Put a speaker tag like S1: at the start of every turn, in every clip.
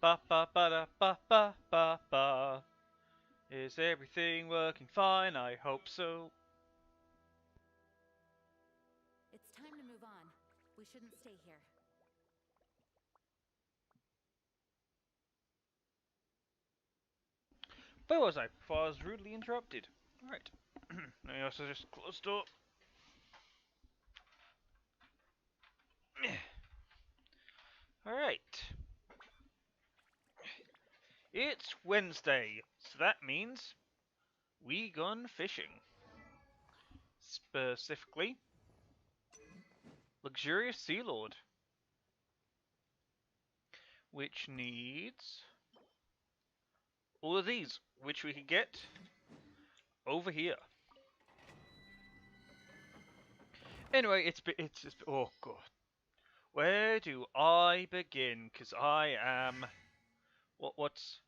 S1: Ba ba ba da ba ba ba ba. Is everything working fine? I hope so.
S2: It's time to move on. We shouldn't stay here.
S1: Where was I before I was rudely interrupted? Right. Let me also just close the door. Alright. It's Wednesday, so that means we gone fishing. Specifically, Luxurious Sea Lord, which needs all of these, which we can get over here. Anyway, it's oh god, where do I begin? Cause I am what's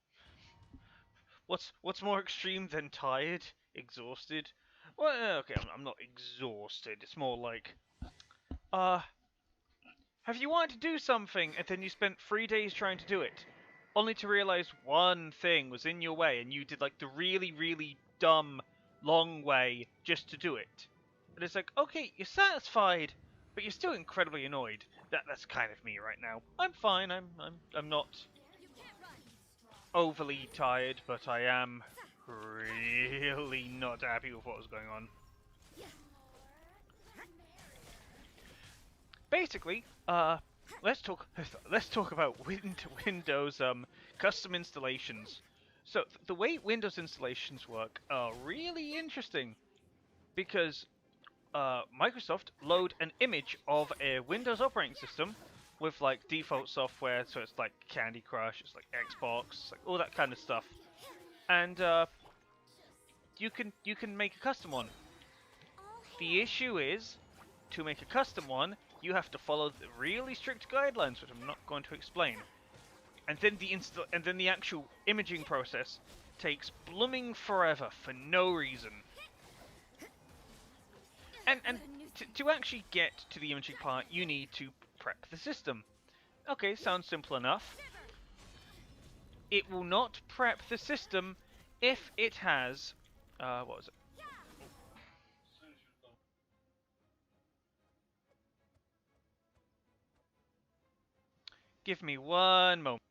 S1: more extreme than tired, exhausted? Well, okay, I'm not exhausted. It's more like uh have you wanted to do something and then you spent 3 days trying to do it, only to realize one thing was in your way and you did like the really, really dumb, long way just to do it. And it's like, okay, you're satisfied, but you're still incredibly annoyed. That's kind of me right now. I'm fine. I'm not overly tired, but I am really not happy with what was going on. Basically, let's talk about Windows custom installations. So the way Windows installations work are really interesting because Microsoft load an image of a Windows operating system with like default software, so it's like Candy Crush, it's like Xbox, like all that kind of stuff, and you can make a custom one. The issue is, to make a custom one, you have to follow the really strict guidelines, which I'm not going to explain. And then the actual imaging process takes blooming forever for no reason. And to actually get to the imaging part, you need to prep the system. Okay, sounds simple enough. It will not prep the system if it has what was it? Give me one moment.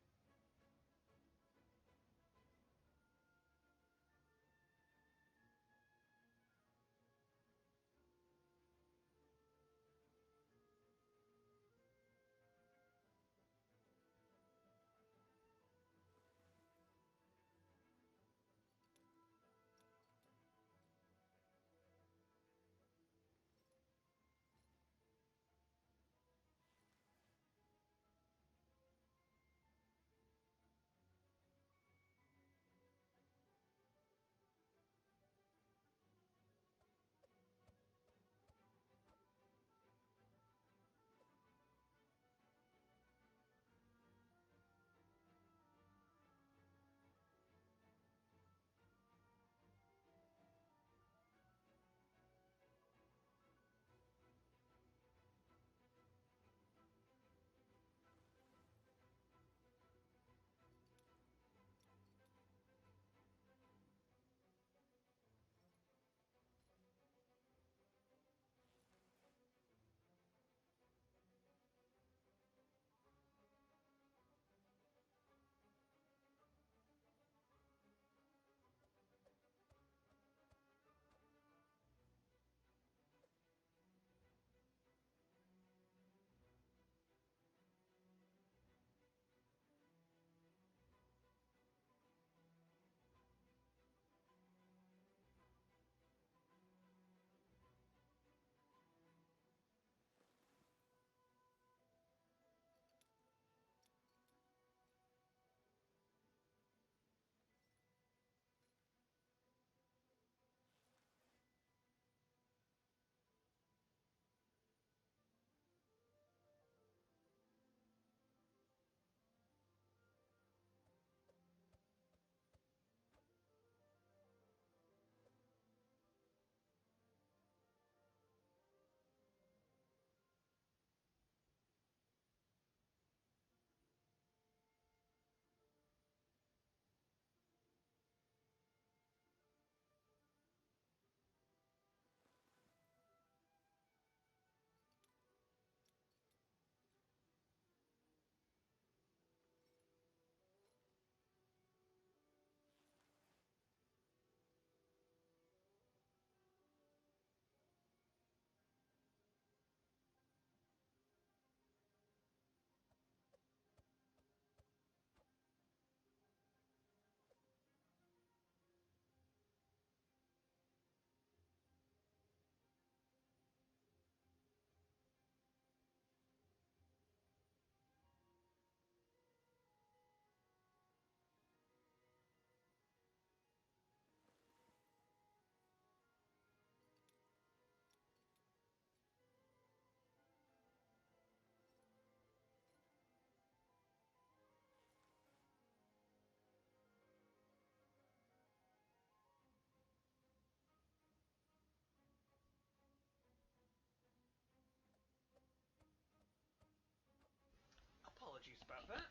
S1: apologies about that.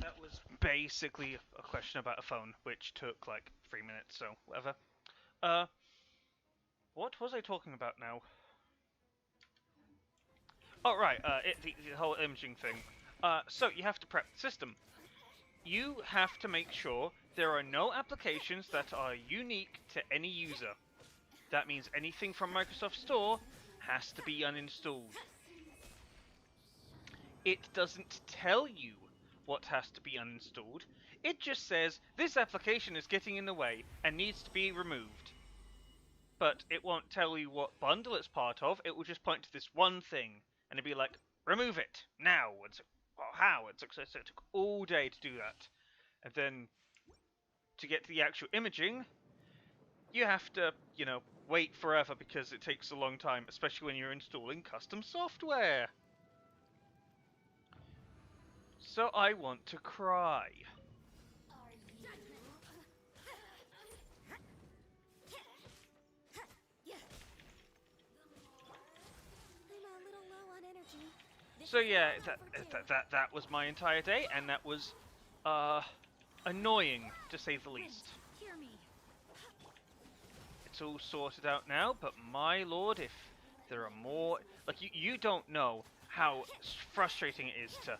S1: That was basically a question about a phone, which took like 3 minutes, so whatever. Uh, what was I talking about now? Oh, right, the whole imaging thing. So you have to prep the system. You have to make sure there are no applications that are unique to any user. That means anything from Microsoft Store has to be uninstalled. It doesn't tell you what has to be uninstalled. It just says this application is getting in the way and needs to be removed. But it won't tell you what bundle it's part of. It will just point to this one thing and it'll be like, remove it now. It's like, well, how? It took all day to do that. And then to get to the actual imaging, you have to, wait forever because it takes a long time, especially when you're installing custom software. So I want to cry. So yeah, that was my entire day, and that was annoying to say the least. It's all sorted out now, but my lord, if there are more, like you don't know how frustrating it is to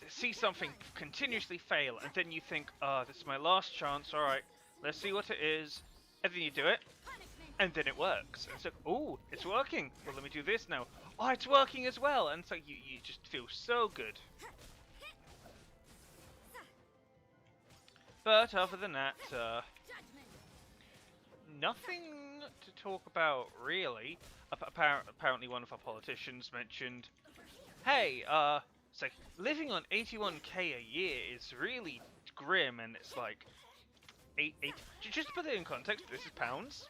S1: see something continuously fail, and then you think, this is my last chance. All right, let's see what it is, and then you do it, and then it works. And it's like, oh, it's working. Well, let me do this now. Oh, it's working as well. And it's like, you just feel so good. But other than that, nothing to talk about, really. Apparently one of our politicians mentioned, hey, it's like, living on 81k a year is really grim, and it's like, just to put it in context, this is pounds.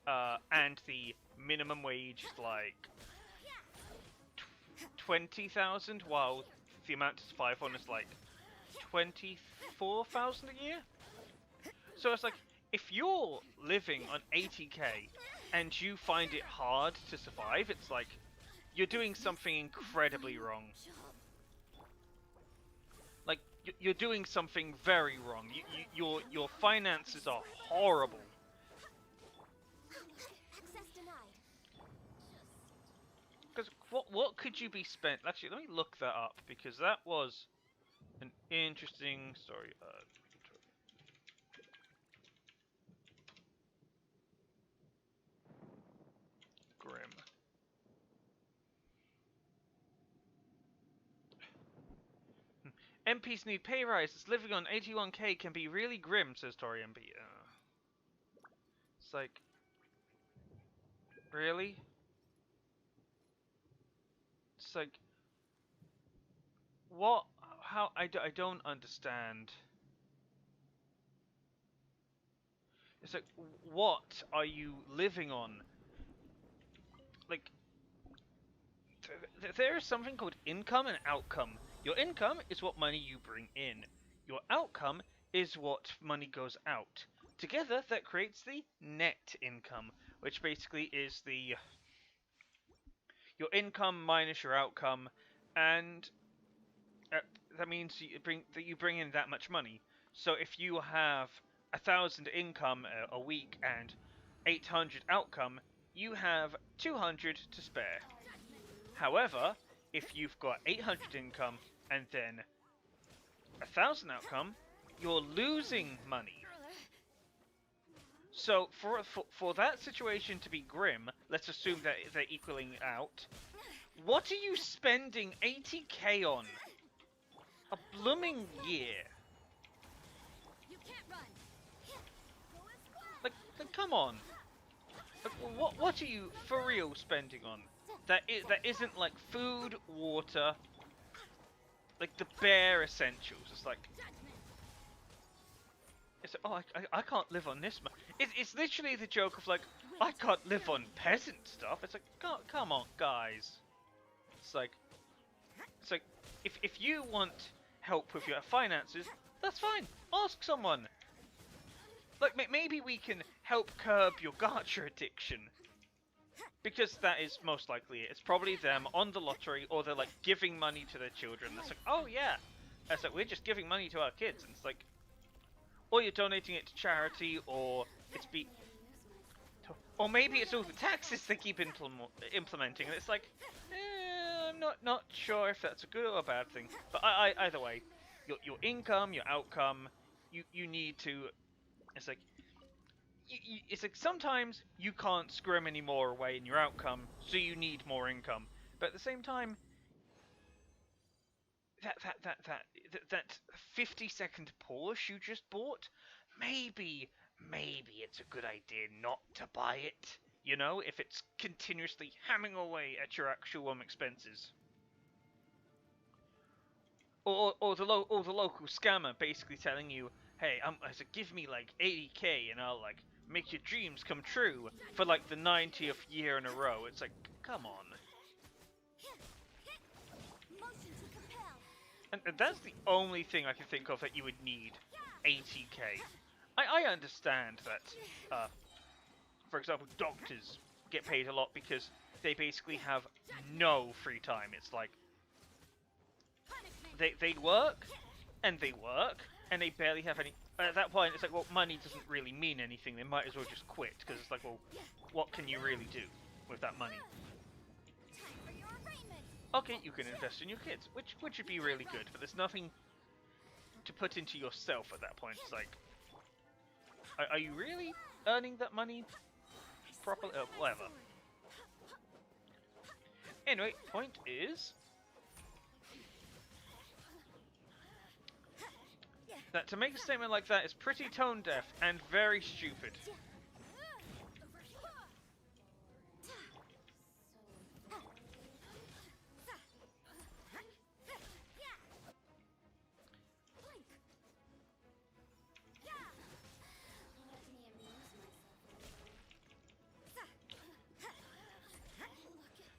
S1: And the minimum wage is like 20,000, while the amount to survive on is like 24,000 a year. So it's like, if you're living on 80k and you find it hard to survive, it's like you're doing something incredibly wrong. Like you're doing something very wrong. Your finances are horrible. Because what could you be spent? Actually, let me look that up, because that was an interesting story. Grim. MPs need pay rises. Living on 81k can be really grim, says Tory MP. It's like, really? It's like, what? How? I don't understand. It's like, what are you living on? Like, there is something called income and outcome. Your income is what money you bring in. Your outcome is what money goes out. Together, that creates the net income, which basically is your income minus your outcome, and that means you bring in that much money. So if you have 1,000 income a week and 800 outcome, you have 200 to spare. However, if you've got 800 income and then 1,000 outcome, you're losing money. So for that situation to be grim, let's assume that they're equaling out. What are you spending 80k on? A blooming year. Like come on. Like, what are you for real spending on? That isn't like food, water, like the bare essentials. It's like, I can't live on this. It's literally the joke of like, I can't live on peasant stuff. It's like, come on, guys. It's like if you want help with your finances, that's fine. Ask someone. Like maybe we can help curb your gacha addiction. Because that is most likely it. It's probably them on the lottery, or they're like giving money to their children. It's like, oh yeah, it's like we're just giving money to our kids, and it's like, or you're donating it to charity, or it's or maybe it's all the taxes they keep implementing, and it's like, I'm not sure if that's a good or a bad thing. But either way, your income, your outcome, you need to. It's like it's like sometimes you can't scrim any more away in your outcome, so you need more income. But at the same time, that 50-second Porsche you just bought, maybe it's a good idea not to buy it. You know, if it's continuously hammering away at your actual expenses. Or the local scammer basically telling you, hey, I said, give me like 80k and I'll like make your dreams come true for like the 90th year in a row. It's like, come on. And that's the only thing I can think of that you would need 80k. I understand that, for example, doctors get paid a lot because they basically have no free time. It's like they work and they work and they barely have any. At that point, it's like, well, money doesn't really mean anything. They might as well just quit because it's like, well, what can you really do with that money? Okay, you can invest in your kids, which would be really good, but there's nothing to put into yourself at that point. It's like, are you really earning that money properly? Whatever. Anyway, point is that to make a statement like that is pretty tone deaf and very stupid.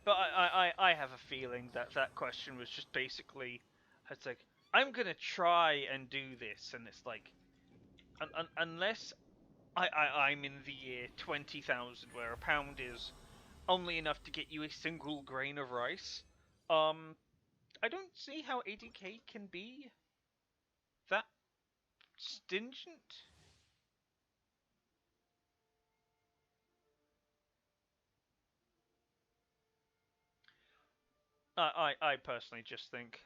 S1: But I have a feeling that that question was just basically, it's like, I'm gonna try and do this, and it's like, unless I'm in the year 20,000 where a pound is only enough to get you a single grain of rice, I don't see how 80k can be that stingent. I personally just think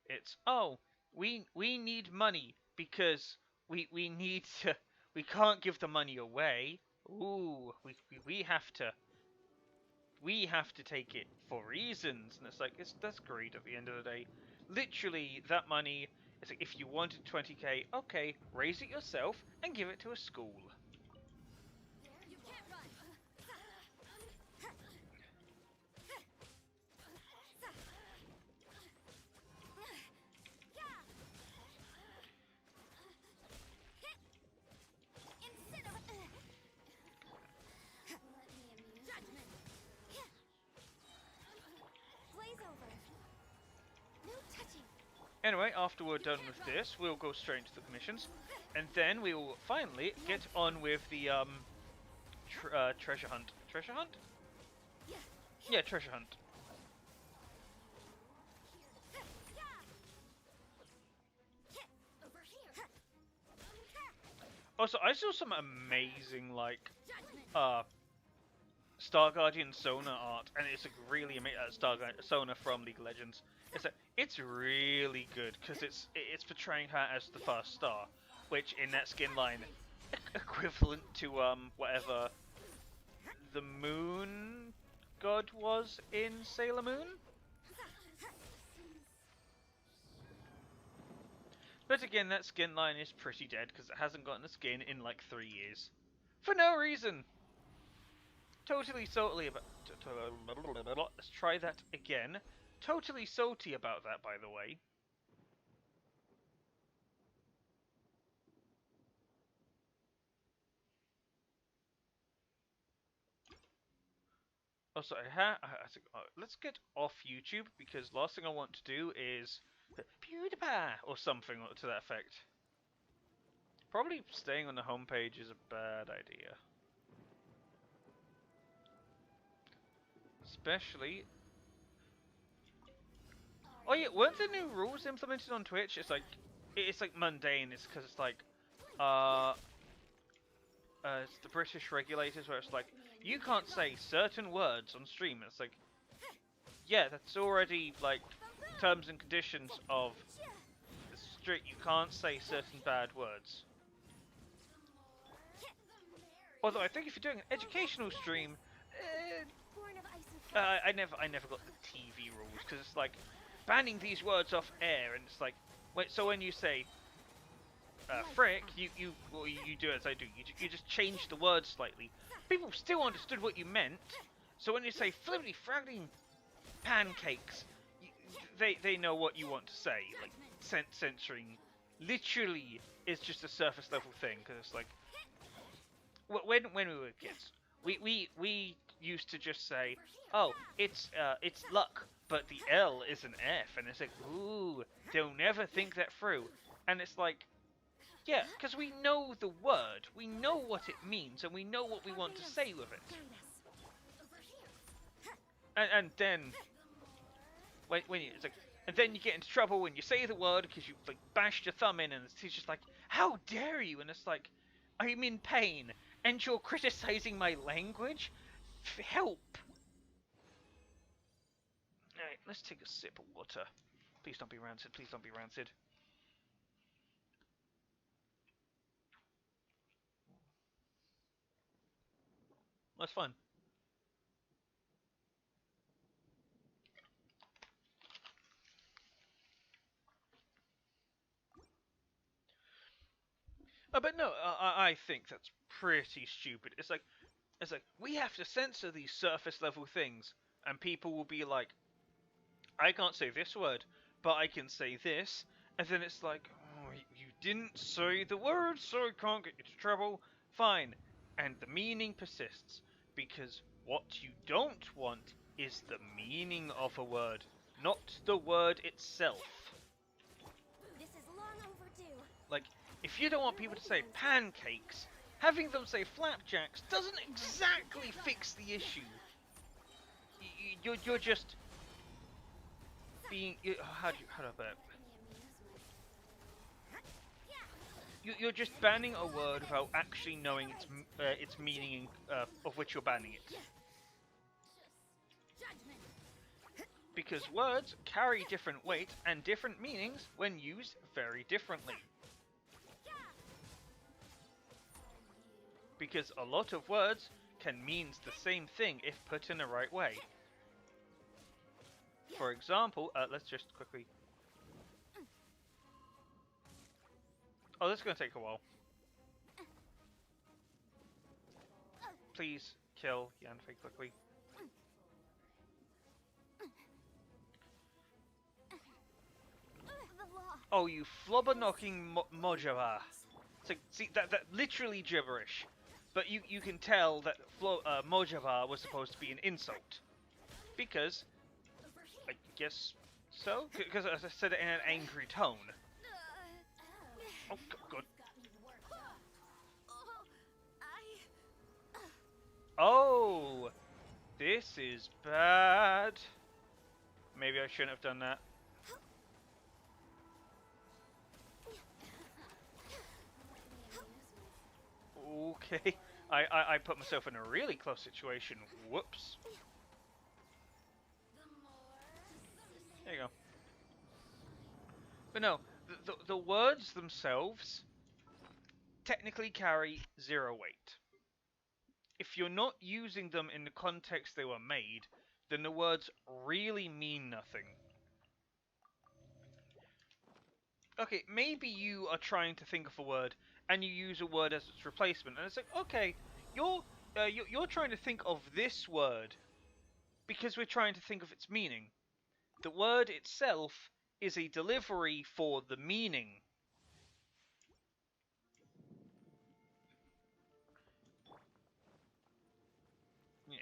S1: it's, oh, we need money because we need to, we can't give the money away. Ooh, we have to take it for reasons, and it's like, that's great at the end of the day. Literally, that money, it's like, if you wanted 20k, okay, raise it yourself and give it to a school. Anyway, after we're done with this, we'll go straight into the missions, and then we will finally get on with the treasure hunt. Treasure hunt? Yeah, treasure hunt. Also, I saw some amazing, like, Star Guardian Sona art, and it's like really amazing. Sona from League of Legends. It's really good because it's portraying her as the first star, which in that skin line equivalent to whatever the Moon God was in Sailor Moon. But again, that skin line is pretty dead because it hasn't gotten a skin in like 3 years. For no reason! Totally about... Let's try that again. Totally salty about that, by the way. Also, let's get off YouTube, because last thing I want to do is PewDiePie or something to that effect. Probably staying on the homepage is a bad idea. especially. Oh yeah, weren't the new rules implemented on Twitch? It's like mundane. It's because it's like, uh, it's the British regulators where it's like you can't say certain words on stream. It's like, yeah, that's already like terms and conditions of the street. You can't say certain bad words. Although I think if you're doing an educational stream, I never got the TV rules because it's like banning these words off air, and it's like, wait, so when you say frick, you do as I do. You just change the word slightly. People still understood what you meant. So when you say flippity fragging pancakes, they know what you want to say. Like censoring, literally, is just a surface level thing because it's like when we were kids, we used to just say, oh, it's luck, but the L is an F, and it's like, ooh, they'll never think that through, and it's like. Yeah, because we know the word, we know what it means, and we know what we want to say with it. And then, when you, it's like, and then you get into trouble when you say the word because you like bashed your thumb in, and the teacher's like, "How dare you?" And it's like, I'm in pain, and you're criticizing my language. Help! All right, let's take a sip of water. Please don't be rancid. Please don't be rancid. That's fun. But no, I think that's pretty stupid. It's like we have to censor these surface level things, and people will be like, I can't say this word, but I can say this, and then it's like, oh, you didn't say the word, so I can't get you into trouble. Fine, and the meaning persists because what you don't want is the meaning of a word, not the word itself.
S2: This is long overdue.
S1: Like, if you don't want people to say pancakes, having them say flapjacks doesn't exactly fix the issue. You're just being. How do I put it? You're just banning a word without actually knowing its meaning of which you're banning it. Because words carry different weight and different meanings when used very differently. Because a lot of words can mean the same thing if put in the right way. For example, let's just quickly... Oh, this is going to take a while. Please kill Yanfei quickly. Oh, you flobber-knocking Mojava. So, see, that literally gibberish. But you can tell that Mojava was supposed to be an insult. Because, I guess so? Because I said it in an angry tone. Oh, good. Oh, this is bad. Maybe I shouldn't have done that. Okay, I put myself in a really close situation. Whoops. There you go. But no, the words themselves technically carry zero weight. If you're not using them in the context they were made, then the words really mean nothing. Okay, maybe you are trying to think of a word and you use a word as its replacement, and it's like, okay, you're trying to think of this word because we're trying to think of its meaning. The word itself is a delivery for the meaning. Yeah.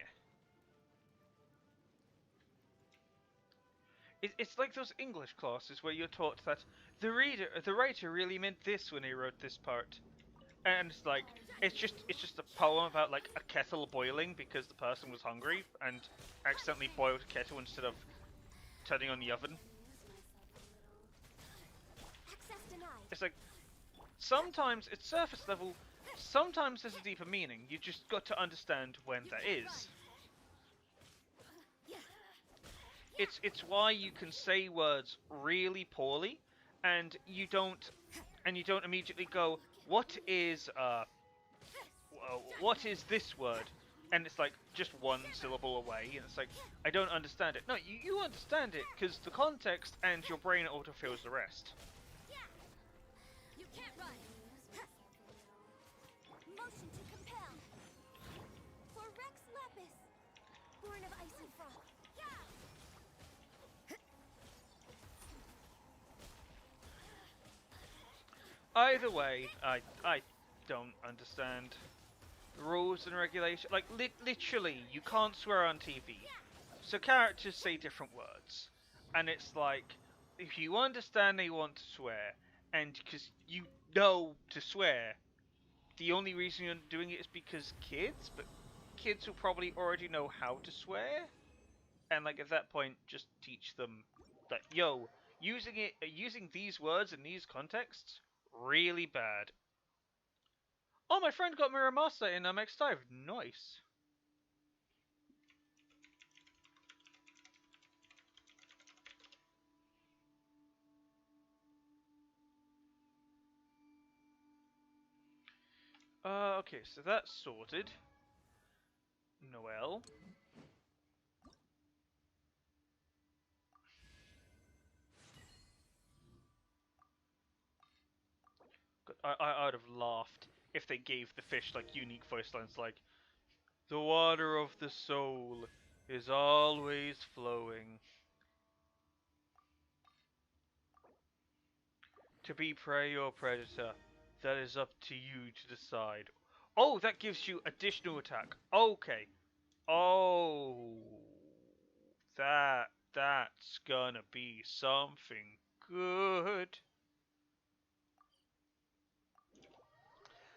S1: It's like those English classes where you're taught that the writer really meant this when he wrote this part. and it's just a poem about like a kettle boiling because the person was hungry and accidentally boiled a kettle instead of turning on the oven.
S2: Access denied.
S1: It's like sometimes it's surface level, sometimes there's a deeper meaning. You just got to understand when that is. It's why you can say words really poorly, and you don't immediately go, what is this word? And it's like just one syllable away, and it's like I don't understand it. No, you understand it because the context and your brain autofills the rest.
S2: You can't run. Motion to compel. For Rex Lapis, born of icy froth.
S1: Either way, I don't understand the rules and regulations. Like literally, you can't swear on TV, so characters say different words, and it's like if you understand they want to swear, and because you know to swear, the only reason you're doing it is because kids, but kids will probably already know how to swear, and like at that point, just teach them that using these words in these contexts, really bad. Oh, my friend got Mirror Master in X5. Nice. Okay, so that's sorted. Noel. I'd have laughed if they gave the fish like unique voice lines like, "The water of the soul is always flowing. To be prey or predator, that is up to you to decide." Oh, that gives you additional attack. Okay. Oh, that's gonna be something good.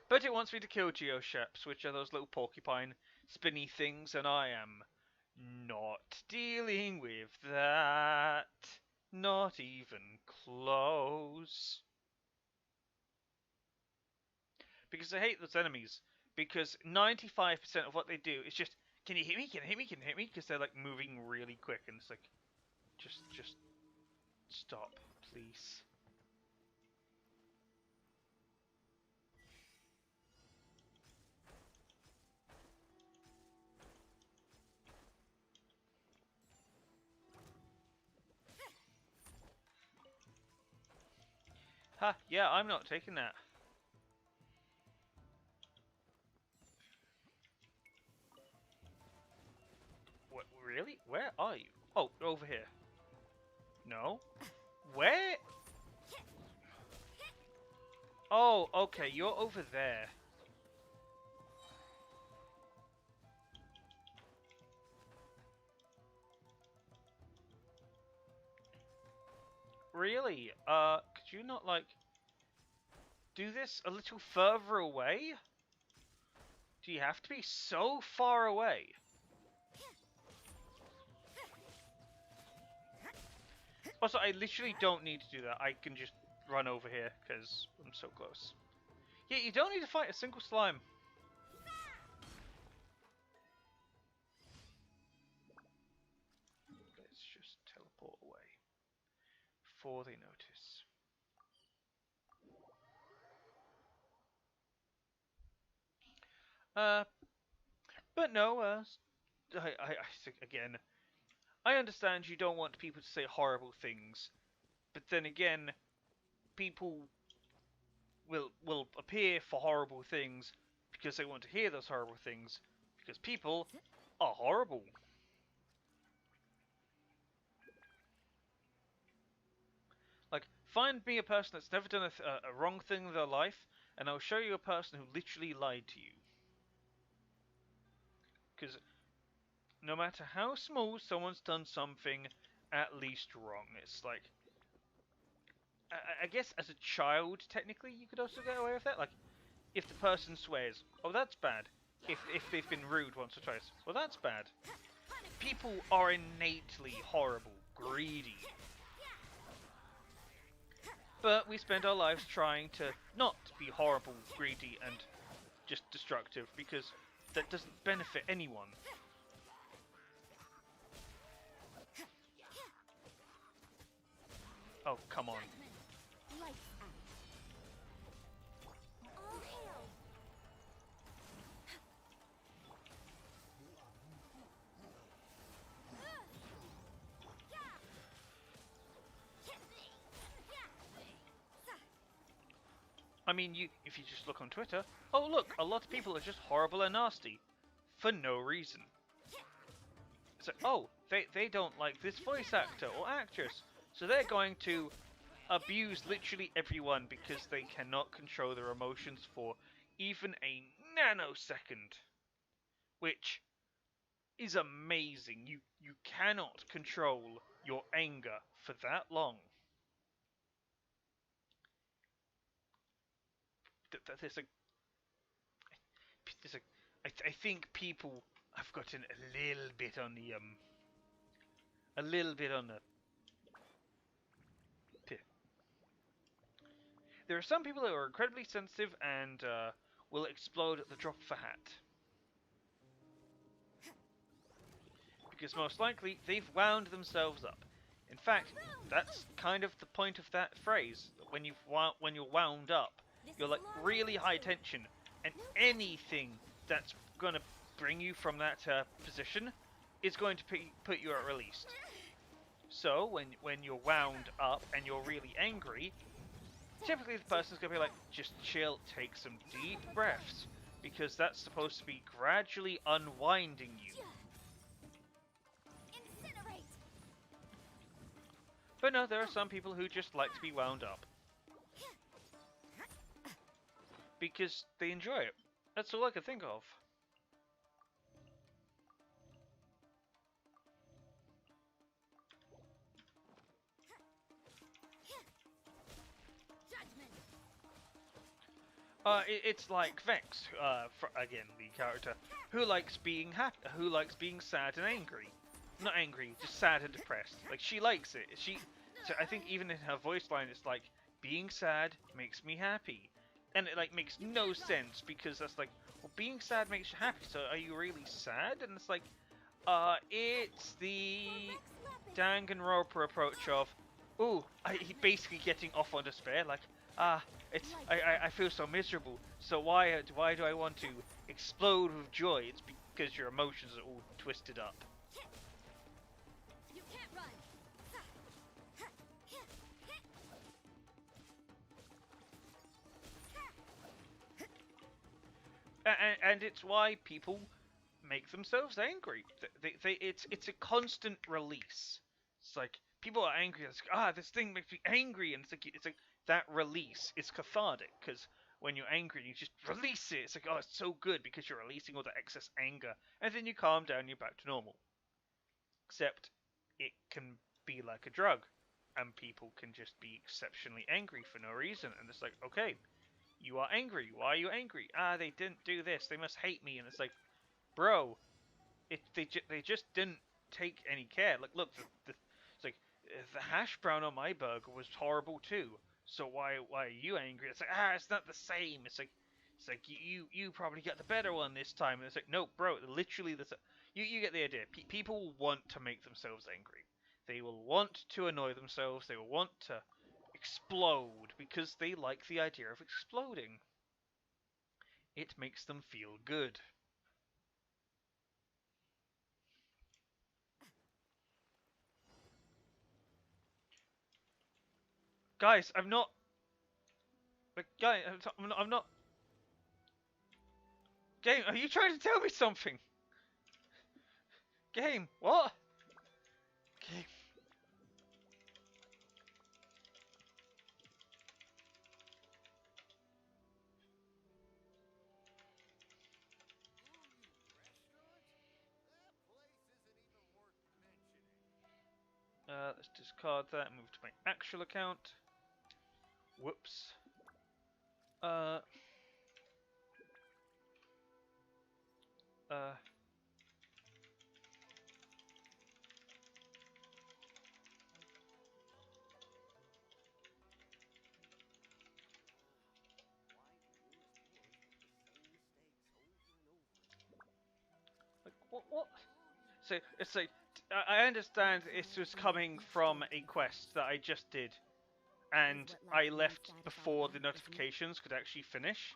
S1: But it wants me to kill Geosheps, which are those little porcupine spinny things, and I am not dealing with that. Not even close. Because I hate those enemies. Because 95% of what they do is just, can you hit me? Can you hit me? Can you hit me? Because they're like moving really quick, and it's like, just stop, please. Ha, yeah, I'm not taking that. What, really? Where are you? Oh, over here. No? Where? Oh, okay, you're over there. Really? Could you not, like, do this a little further away? Do you have to be so far away? Also, I literally don't need to do that. I can just run over here, because I'm so close. Yeah, you don't need to fight a single slime. Let's just teleport away. Before they notice. Uh, but no, I think, again, I understand you don't want people to say horrible things, but then again, people will appear for horrible things because they want to hear those horrible things, because people are horrible. Like, find me a person that's never done a wrong thing in their life, and I'll show you a person who literally lied to you. Because no matter how small, someone's done something at least wrong. It's like, I guess as a child, technically, you could also get away with that. Like, if the person swears, oh that's bad. If they've been rude once or twice, well that's bad. People are innately horrible, greedy. But we spend our lives trying to not be horrible, greedy, and just destructive because that doesn't benefit anyone. Oh, come on.
S2: Lights out. All hail.
S1: I mean, if you just look on Twitter, oh look, a lot of people are just horrible and nasty. For no reason. It's like, oh, they don't like this voice actor or actress, so they're going to abuse literally everyone because they cannot control their emotions for even a nanosecond. Which is amazing. You cannot control your anger for that long. There's a there's a I think people have gotten a little bit on the a little bit on the. There are some people who are incredibly sensitive and will explode at the drop of a hat. Because most likely they've wound themselves up. In fact, that's kind of the point of that phrase. When you're wound up, you're like really high tension, and anything that's going to bring you from that position is going to put you at release. So when you're wound up and you're really angry, typically the person's going to be like, just chill, take some deep breaths, because that's supposed to be gradually unwinding you.
S2: Incinerate.
S1: But no, there are some people who just like to be wound up. Because they enjoy it. That's all I can think of.
S2: Judgment.
S1: It's like Vex, again, the character, who likes being happy, who likes being sad and angry. Not angry, just sad and depressed. Like, she likes it. So I think even in her voice line, it's like, being sad makes me happy. And it, like, makes no sense, because that's like, well, being sad makes you happy, so are you really sad? And it's like, it's the Danganronpa approach of, ooh, he basically getting off on despair, like, I feel so miserable, so why do I want to explode with joy? It's because your emotions are all twisted up.
S2: You can't run.
S1: And it's why people make themselves angry. It's a constant release. It's like people are angry. It's like, this thing makes me angry, and it's like that release is cathartic because when you're angry, you just release it. It's like, oh, it's so good because you're releasing all the excess anger, and then you calm down, you're back to normal. Except it can be like a drug, and people can just be exceptionally angry for no reason, and it's like, okay, you are angry. Why are you angry? They didn't do this. They must hate me. And it's like, bro, they just didn't take any care. Like, look, it's like the hash brown on my burger was horrible too. So why are you angry? It's like, it's not the same. It's like you probably got the better one this time. And it's like, no, bro, literally this. You get the idea. People want to make themselves angry. They will want to annoy themselves. They will want to explode because they like the idea of exploding. It makes them feel good. Guys, I'm not. Like, guys, I'm not. Game, are you trying to tell me something? Game, what? Game. Let's discard that and move to my actual account. Whoops. Uh. Like, what? So, it's like, I understand this was coming from a quest that I just did, and I left before the notifications could actually finish.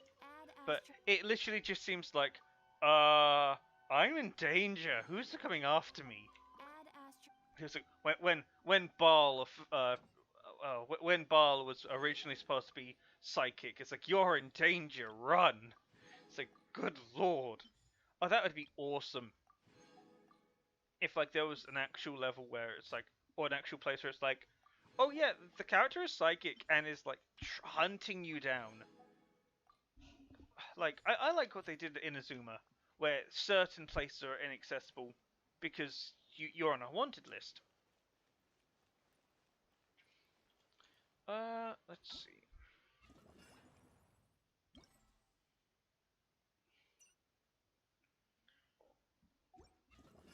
S1: But it literally just seems like, I'm in danger. Who's coming after me? He was like, when when Baal was originally supposed to be psychic, it's like, you're in danger, run. It's like, good lord. Oh, that would be awesome. If like there was an actual level where it's like, or an actual place where it's like, oh yeah, the character is psychic and is like hunting you down. Like I like what they did in Azuma, where certain places are inaccessible because you're on a wanted list. Let's see.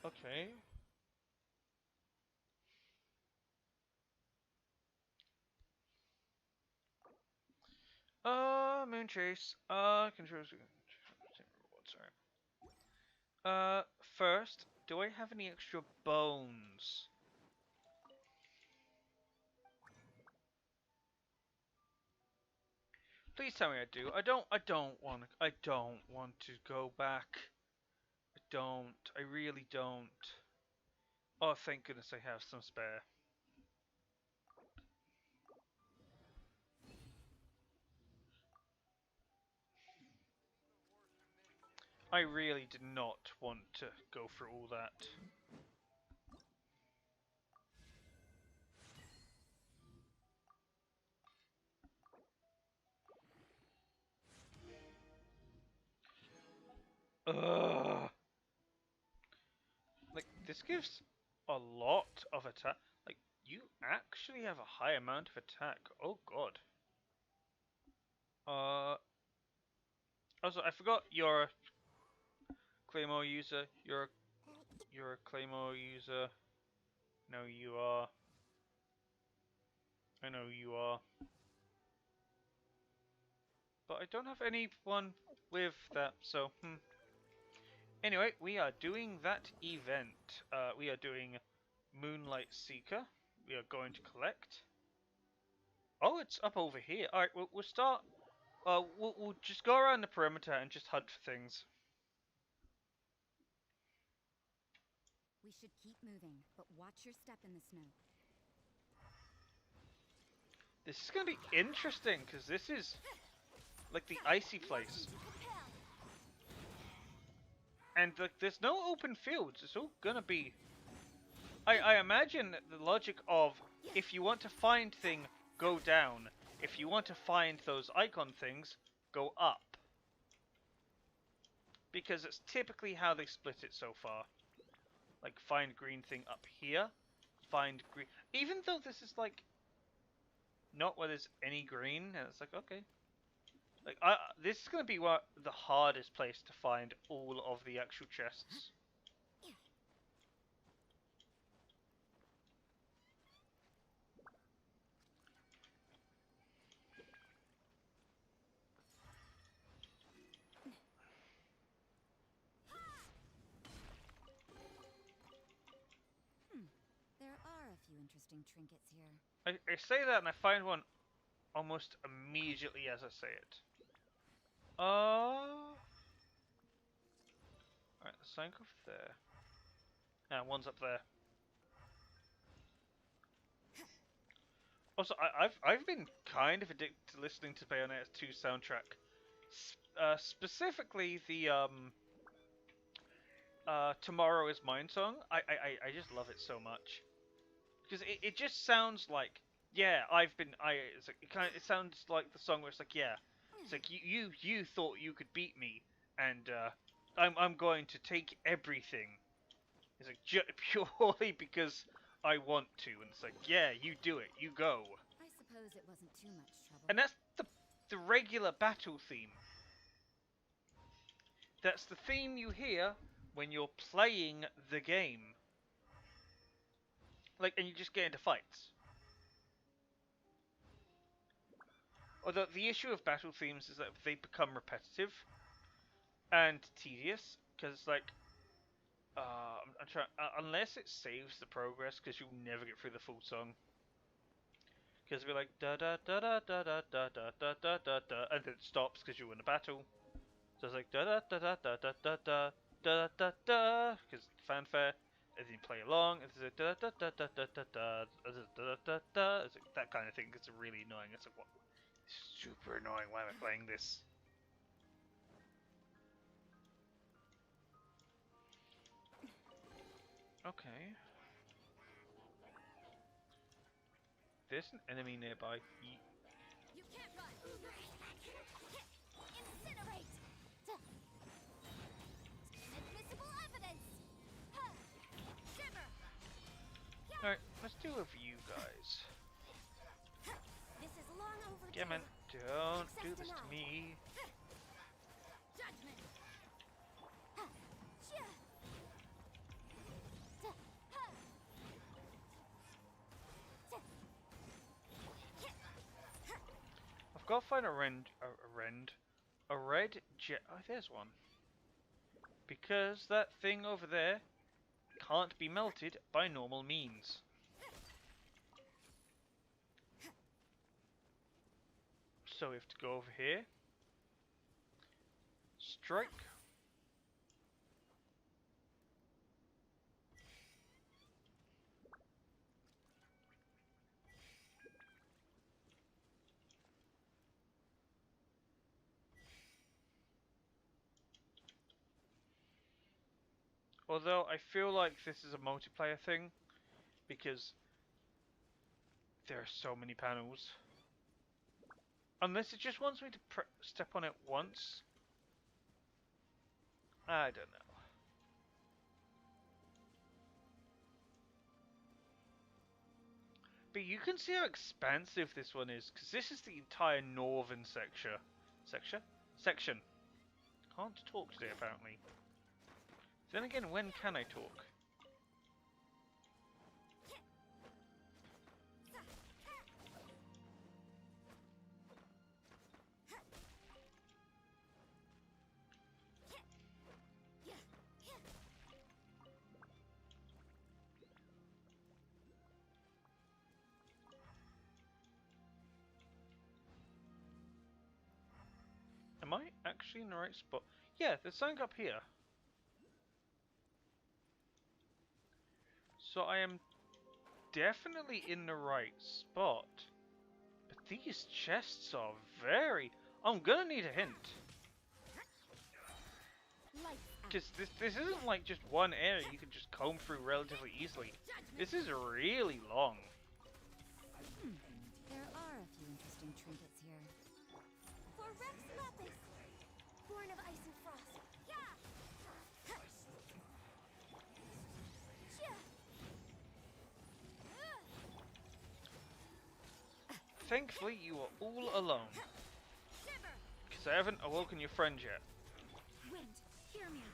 S1: Okay. Moon Chase. Control. Sorry. First, do I have any extra bones? Please tell me I do. I don't want. I don't want to go back. I don't. I really don't. Oh, thank goodness I have some spare. I really did not want to go through all that. Ugh. Like, this gives a lot of attack. Like, you actually have a high amount of attack. Oh god. Also, I forgot you're a Claymore user. You're a Claymore user. No, you are. I know you are. But I don't have anyone with that, so, Anyway, we are doing that event. We are doing Moonlight Seeker. We are going to collect. Oh, it's up over here. Alright, we'll start. We'll just go around the perimeter and just hunt for things.
S2: We should keep moving, but watch your step in the snow.
S1: This is going to be interesting, because this is like the icy place. And like, there's no open fields. It's all gonna be... I imagine the logic of, if you want to find thing, go down. If you want to find those icon things, go up. Because it's typically how they split it so far. Like, find green thing up here. Find green... Even though this is like... not where there's any green, and it's like, okay. Like, this is going to be the hardest place to find all of the actual chests.
S2: There are a few interesting trinkets here.
S1: I say that and I find one almost immediately as I say it. Alright, the sign over there. Yeah, one's up there. Also, I've been kind of addicted to listening to Bayonetta 2 soundtrack. Specifically the Tomorrow Is Mine song. I just love it so much. Because it just sounds like, yeah, it's like, it sounds like the song where it's like, yeah, it's like you thought you could beat me, and I'm going to take everything. It's like purely because I want to, and it's like, yeah, you do it, you go.
S2: I suppose it wasn't too much trouble.
S1: And that's the regular battle theme. That's the theme you hear when you're playing the game. Like, and you just get into fights. Although the issue of battle themes is that they become repetitive and tedious, because like, I'm trying, unless it saves the progress, because you'll never get through the full song. Because it'll be like da da da da da da da da da da da da, and then it stops because you win a battle. So it's like da da da da da da da da da da da, because fanfare, and then you play along, and it's like da da da da da da da da da da da. It's like that kind of thing. It's really annoying. It's like what? It's super annoying. Why am I playing this? Okay. There's an enemy nearby.
S2: You can't run. Incinerate. Inadmissible evidence. Shiver.
S1: Alright, let's do it for you guys.
S2: This is long overdue.
S1: Gammon, don't
S2: Access
S1: do this to
S2: denied.
S1: me.
S2: Judgment.
S1: I've got to find a red jet. Oh, there's one. Because that thing over there can't be melted by normal means. So we have to go over here. Strike. Although I feel like this is a multiplayer thing, because there are so many panels. Unless it just wants me to step on it once. I don't know. But you can see how expansive this one is, because this is the entire northern section. Section. Can't talk today, apparently. Then again, when can I talk? Am I actually in the right spot? Yeah, there's something up here. So I am definitely in the right spot. But these chests are very... I'm gonna need a hint. Because this isn't like just one area you can just comb through relatively easily. This is really long.
S2: There are a few interesting trinkets here. For Rex Lapis, born of ice and frost. Yeah.
S1: Thankfully, you are all alone. Because I haven't awoken your friend yet.
S2: Wind, hear me.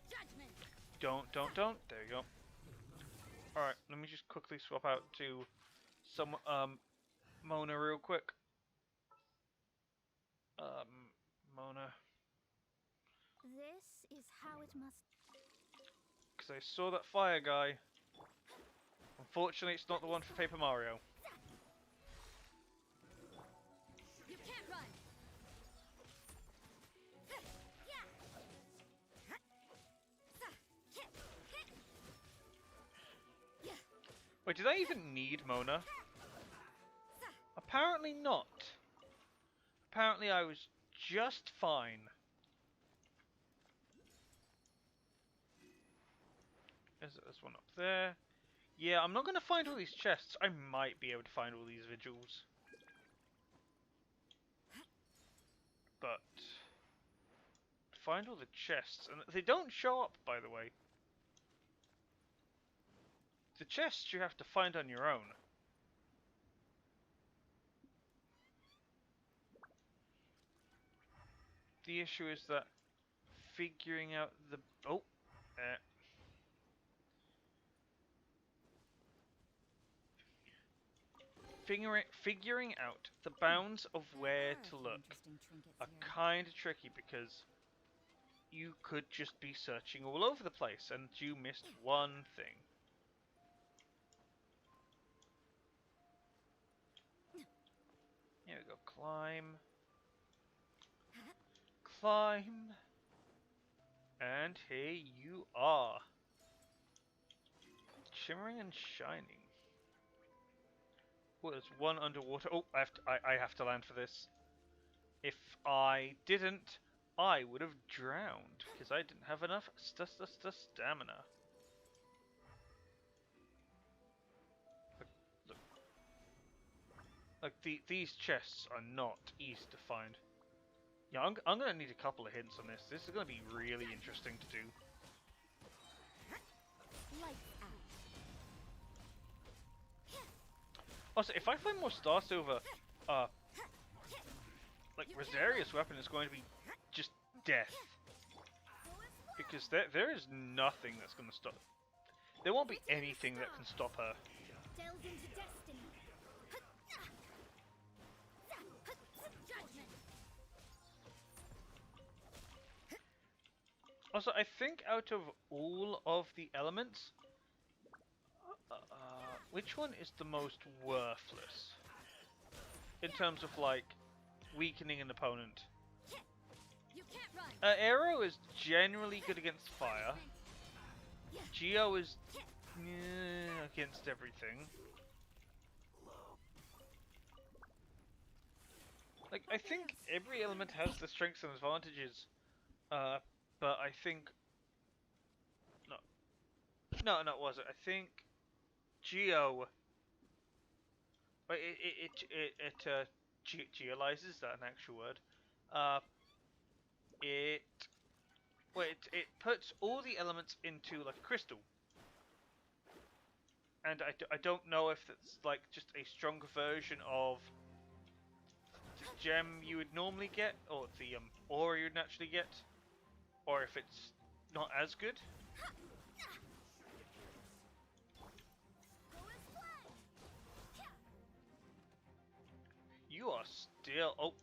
S2: Judgment.
S1: Don't. There you go. Alright, let me just quickly swap out to some, Mona real quick. Mona.
S2: This is how it must.
S1: Because I saw that fire guy. Unfortunately, it's not the one for Paper Mario.
S2: You can't run.
S1: Wait, did I even need Mona? Apparently not. Apparently I was just fine. There's one up there. Yeah, I'm not going to find all these chests. I might be able to find all these vigils. But... find all the chests. And they don't show up, by the way. The chests you have to find on your own. The issue is that figuring out the... Oh! Uh, figuring out the bounds of where to look are kind of tricky because you could just be searching all over the place and you missed one thing. Here we go. Climb. Climb. And here you are. Shimmering and shining. Oh, there's one underwater. Oh, I have to land for this. If I didn't, I would have drowned because I didn't have enough stamina. Look. Like these chests are not easy to find. Yeah, I'm gonna need a couple of hints on this. This is gonna be really interesting to do. Also, if I find more Star Silver, like Rosaria's weapon is going to be just death. Because there is nothing that's going to stop. There won't be anything that can stop her. Also, I think out of all of the elements, which one is the most worthless? In terms of, like, weakening an opponent. Arrow is generally good against fire. Geo is against everything. Like, I think every element has the strengths and advantages. But I think... No, it wasn't. I think Geo... It geolizes, is that an actual word? It puts all the elements into like a crystal, and I don't know if it's like just a stronger version of the gem you would normally get, or the ore you would naturally get, or if it's not as good. You are still... Oh.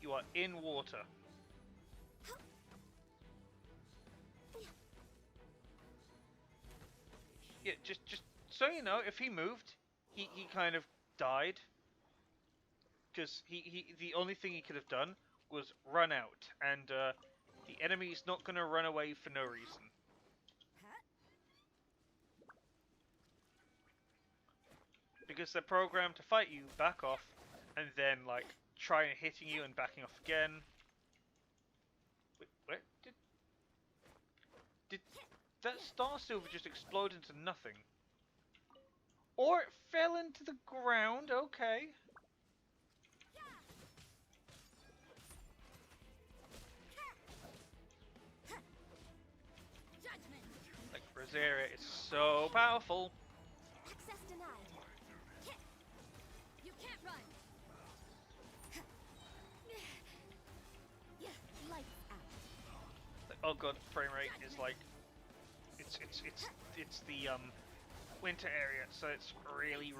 S1: You are in water. Yeah, just so you know, if he moved, he kind of died. Because the only thing he could have done was run out, and the enemy is not going to run away for no reason. Because they're programmed to fight you, back off, and then, like, try hitting you and backing off again. Wait, where did that Star Silver just explode into nothing? Or it fell into the ground, okay. Like, Rosaria is so powerful.
S2: Access denied. You can't run. Lights out.
S1: Like, oh god, frame rate is like it's the winter area, so it's really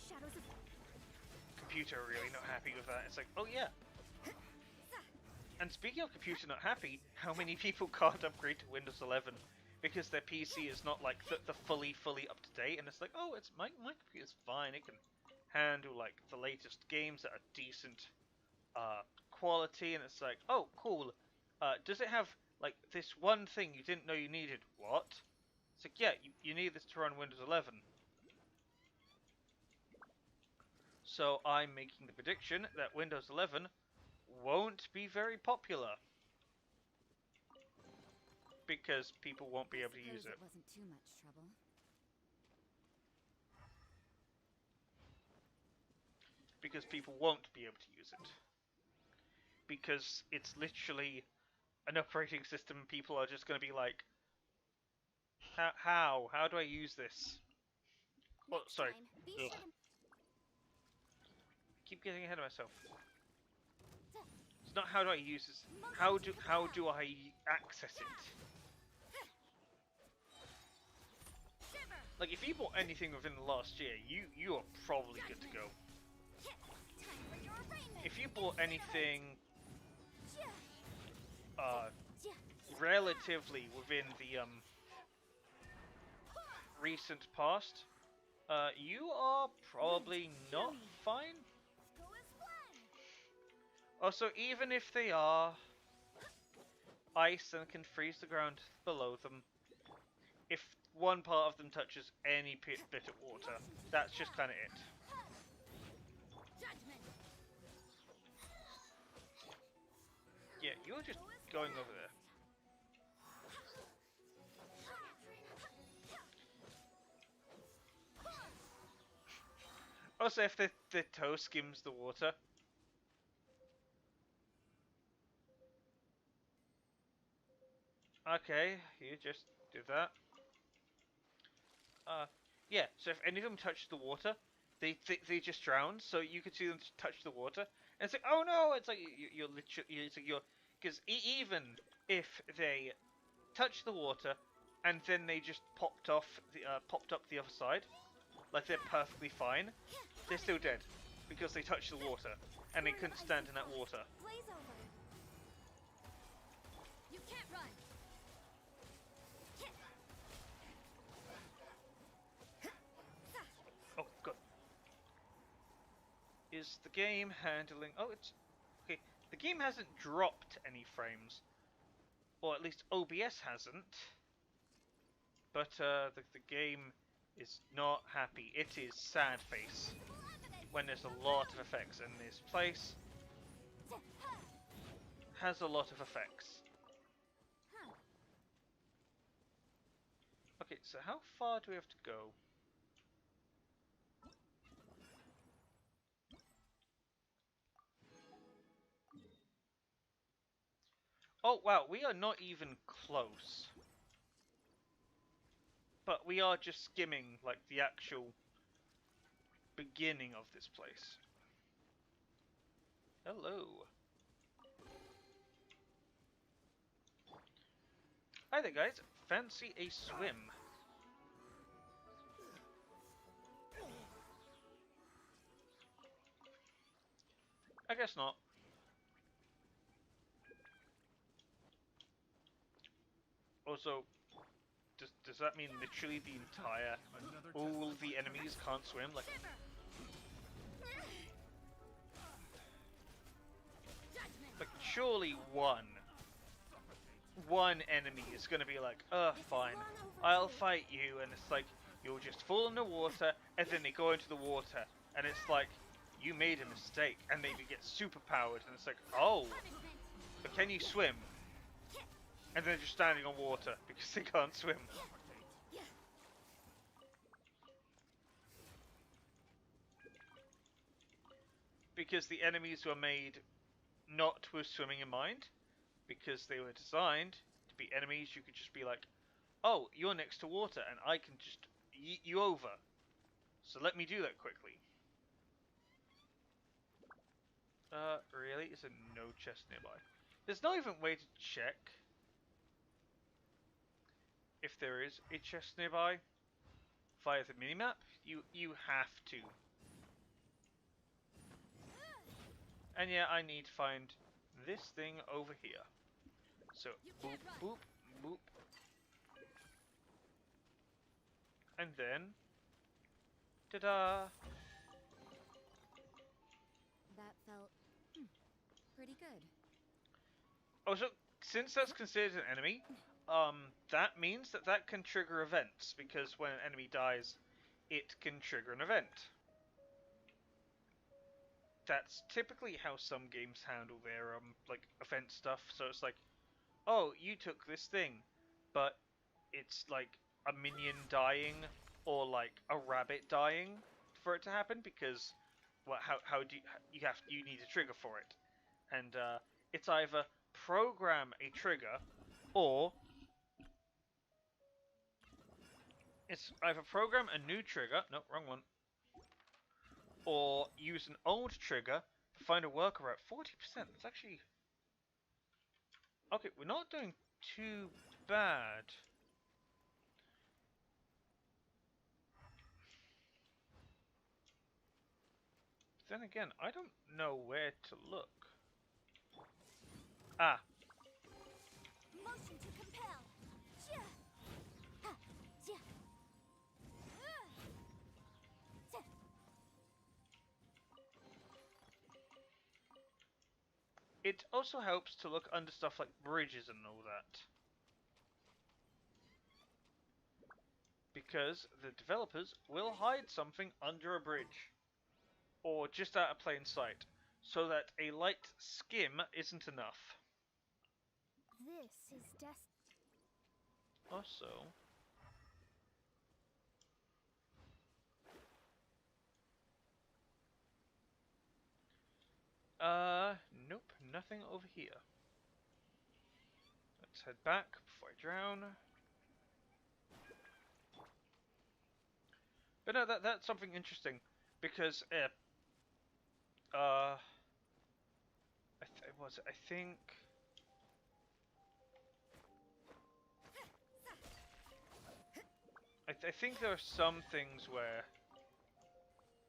S2: Shadows of
S1: computer really not happy with that. It's like, oh yeah. And speaking of computer not happy, how many people can't upgrade to Windows 11 because their PC is not like the fully up to date, and it's like, oh, it's my computer's fine, it can handle like the latest games that are decent quality, and it's like, oh, cool. Does it have like this one thing you didn't know you needed? What? It's like, yeah, you need this to run Windows 11. So I'm making the prediction that Windows 11 won't be very popular because people won't be able to use it.
S2: Wasn't too much trouble.
S1: Because people won't be able to use it. Because it's literally an operating system. People are just going to be like, how do I use this? Oh,
S2: Next
S1: sorry.
S2: time, be
S1: Ugh.
S2: sure to
S1: Keep getting ahead of myself.
S2: Duh.
S1: It's not how do I use this.
S2: Motion
S1: How
S2: to
S1: do
S2: compel.
S1: I access it?
S2: Shiver.
S1: Like if you bought anything within the last year, you are probably good to go.
S2: Time for your arraignment.
S1: If you bought anything uh
S2: Yeah.
S1: relatively within the recent past, you are probably not fine.
S2: Go as planned.
S1: Also, even if they are ice and can freeze the ground below them, if one part of them touches any bit of water, that's just kind of it.
S2: Judgment.
S1: Yeah, you're just going over there. Also, if the toe skims the water. Okay, you just do that. Yeah. So if any of them touch the water, they just drown. So you could see them touch the water, and it's like, oh no! It's like you're literally, it's like you're, because even if they touch the water, and then they just popped up the other side, like they're perfectly fine, they're still dead because they touched the water and they couldn't stand in that water.
S2: Blaze over. You can't run.
S1: Oh god. Is the game handling? Oh, it's okay. The game hasn't dropped any frames, or at least OBS hasn't. But the game is not happy. It is sad face when there's a lot of effects, and this place has a lot of effects.
S2: Huh.
S1: Okay, so how far do we have to go? Oh wow, we are not even close. But we are just skimming like the actual beginning of this place. Hello. Hi there guys, fancy a swim? I guess not. Also, does that mean literally the entire, all the enemies can't swim? Like, surely one enemy is gonna be like, fine, I'll fight you, and it's like, you'll just fall in the water, and then they go into the water, and it's like, you made a mistake, and they get super powered, and it's like, oh, but can you swim? And they're just standing on water because they can't swim. Because the enemies were made not with swimming in mind, because they were designed to be enemies you could just be like, oh, you're next to water and I can just yeet you over. So let me do that quickly. Really? Is there no chest nearby? There's not even a way to check if there is a chest nearby via the minimap. You have to. And yeah, I need to find this thing over here. So, boop, boop, boop. And then, ta-da!
S2: That felt pretty good.
S1: Oh, so since that's considered an enemy, that means that can trigger events, because when an enemy dies, it can trigger an event. That's typically how some games handle their, like, event stuff, so it's like, oh, you took this thing, but it's like a minion dying, or like a rabbit dying for it to happen, because, well, how do you need a trigger for it, and it's either program a trigger, or It's either program a new trigger, no, wrong one, or use an old trigger to find a workaround. 40%, that's actually... Okay, we're not doing too bad. Then again, I don't know where to look. Ah,
S2: Motion to compel. Jia. Ha. Jia. Jia.
S1: it also helps to look under stuff like bridges and all that. Because the developers will hide something under a bridge. Or just out of plain sight. So that a light skim isn't enough.
S2: This is
S1: Also... nope, nothing over here. Let's head back before I drown. But no, that's something interesting. Because, I think... I think there are some things where...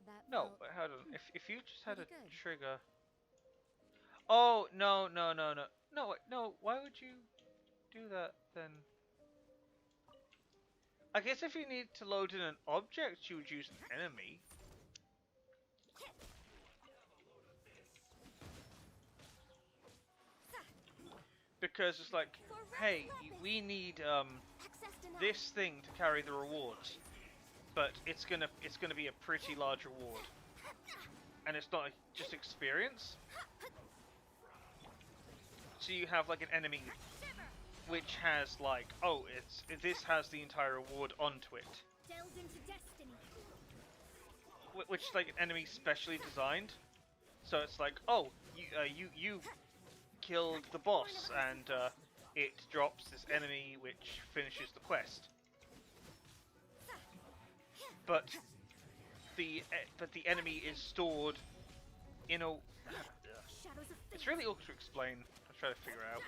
S2: that
S1: No,
S2: felt
S1: but hold on. If you just had a
S2: pretty good.
S1: trigger... Oh, no. No, wait, no, why would you do that then? I guess if you need to load in an object, you would use an enemy. Because it's like, hey, we need
S2: access denied.
S1: this thing to carry the rewards, but it's gonna be a pretty large reward, and it's not just experience. So you have like an enemy which has like, oh, this has the entire reward onto it,
S2: Delved into destiny.
S1: which is like an enemy specially designed. So it's like, oh, you killed the boss, and it drops this enemy which finishes the quest. But the enemy is stored in a...
S2: Shadows of
S1: It's really awkward to explain. I'm trying to figure it out.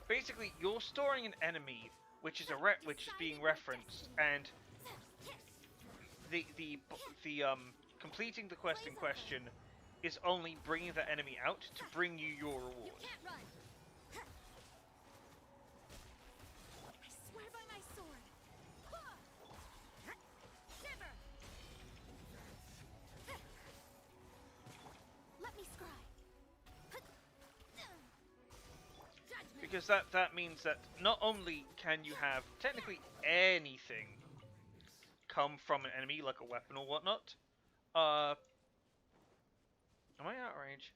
S1: Basically, you're storing an enemy which is which is being referenced, and the completing the quest in question is only bringing the enemy out to bring you your reward.
S2: Can't run. I swear by my sword. Shiver. Let me scry. Judgment.
S1: Because that means that not only can you have technically anything come from an enemy, like a weapon or whatnot, am I out of range?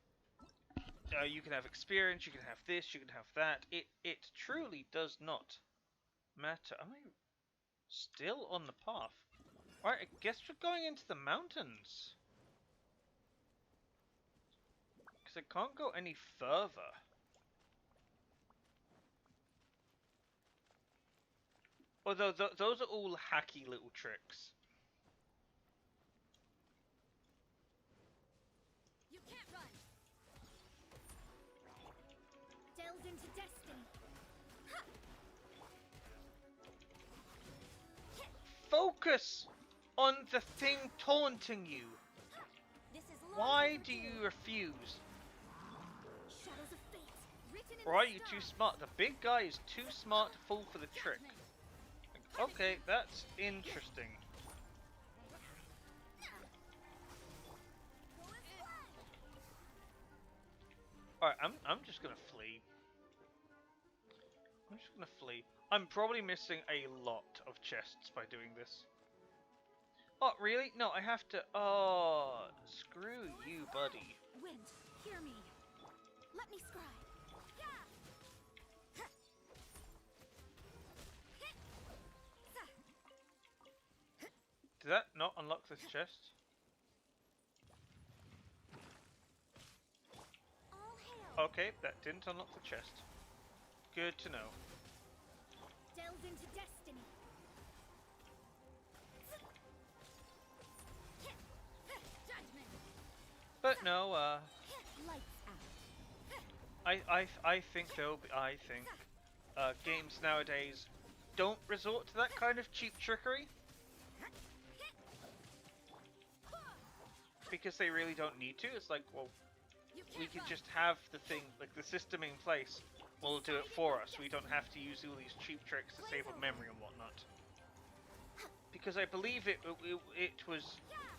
S1: You can have experience, you can have this, you can have that. It truly does not matter. Am I still on the path? Alright, I guess we're going into the mountains. Because I can't go any further. Although those are all hacky little tricks.
S2: You can't run. Delved into destiny.
S1: Focus on the thing taunting you.
S2: This is
S1: Why do you refuse?
S2: Shadows of fate. Written in
S1: Or are you too smart? The big guy is too smart to fall for the trick. Okay, that's interesting. Alright, I'm just gonna flee. I'm just gonna flee. I'm probably missing a lot of chests by doing this. Oh, really? No, I have to... Oh, screw you, buddy.
S2: Wind, hear me. Let me scry.
S1: Did that not unlock this chest?
S2: All hail.
S1: Okay, that didn't unlock the chest. Good to know.
S2: delves into destiny. Judgment.
S1: But no,
S2: Lights out.
S1: I think though, I think games nowadays don't resort to that kind of cheap trickery because they really don't need to. It's like, well, we can just have the thing, like the system in place will do it for us. We don't have to use all these cheap tricks to save up memory and whatnot. Because I believe it was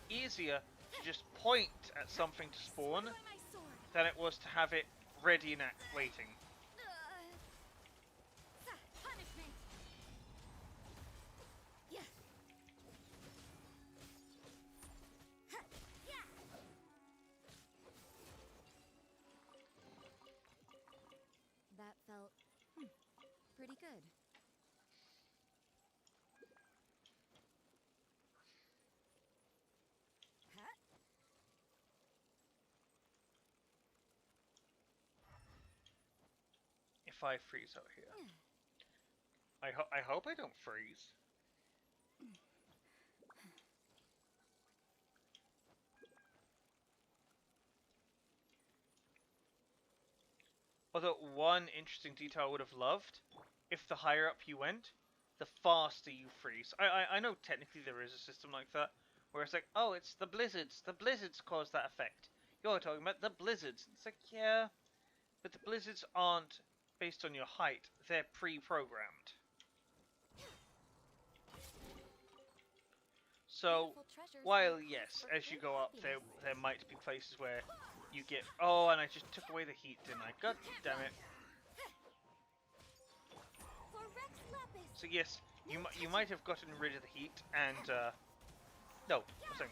S1: easier to just point at something to spawn
S2: By my sword.
S1: than it was to have it ready and waiting.
S2: Punishment. Yeah. Yeah. That felt pretty good. Huh?
S1: If I freeze out here, I hope I don't freeze. Although one interesting detail I would have loved, if the higher up you went, the faster you freeze. I know technically there is a system like that, where it's like, oh, it's the blizzards. The blizzards cause that effect. You're talking about the blizzards. It's like, yeah, but the blizzards aren't based on your height. They're pre-programmed. So, while yes, as you go up, there might be places where you get, oh, and I just took away the heat, didn't I? God damn it. So yes, you might have gotten rid of the heat, and no, I'm saying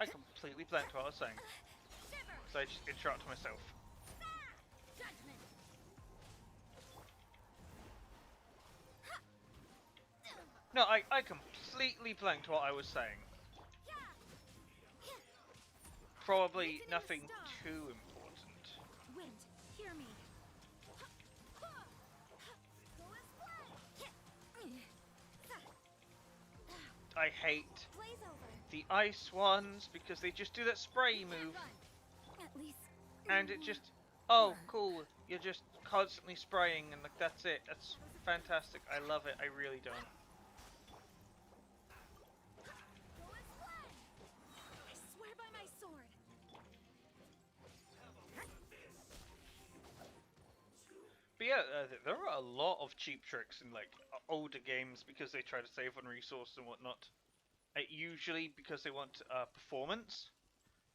S1: I completely blanked what I was saying, so I just interrupted myself. No, I completely blanked what I was saying. Probably nothing too important.
S2: Wind, hear me.
S1: I hate
S2: Blaze over.
S1: the ice ones because they just do that spray move,
S2: At least.
S1: and it just, oh, cool, you're just constantly spraying, and like that's it. That's fantastic. I love it. I really don't.
S2: I swear by my sword.
S1: But yeah, there are a lot of cheap tricks in like older games because they try to save on resources and whatnot. Usually because they want performance.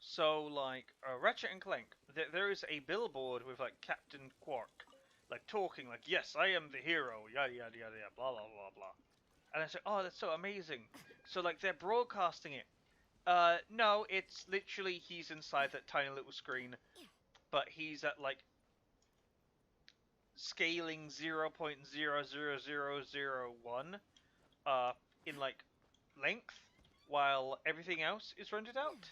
S1: So like Ratchet and Clank, there is a billboard with like Captain Quark, like talking like, "Yes, I am the hero," yada yada yada yada, blah blah blah blah. And I say, "Oh, that's so amazing." So like they're broadcasting it. No, it's literally he's inside that tiny little screen, but he's at like scaling 0.00001 in like length, while everything else is rendered out.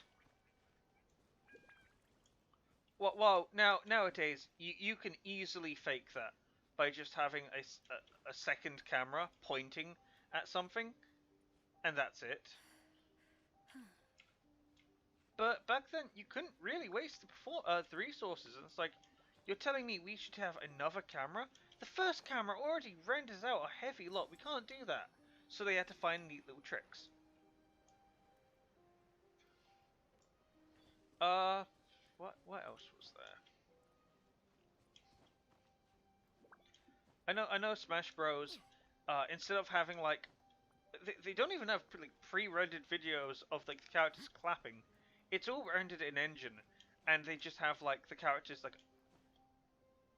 S1: Well, nowadays you can easily fake that by just having a second camera pointing at something, and that's it. But back then you couldn't really waste the resources, and it's like, you're telling me we should have another camera? The first camera already renders out a heavy lot. We can't do that. So they had to find neat little tricks. Uh, what else was there? I know Smash Bros. Instead of having like, they don't even have pre-rendered videos of like the characters clapping. It's all rendered in engine, and they just have like the characters like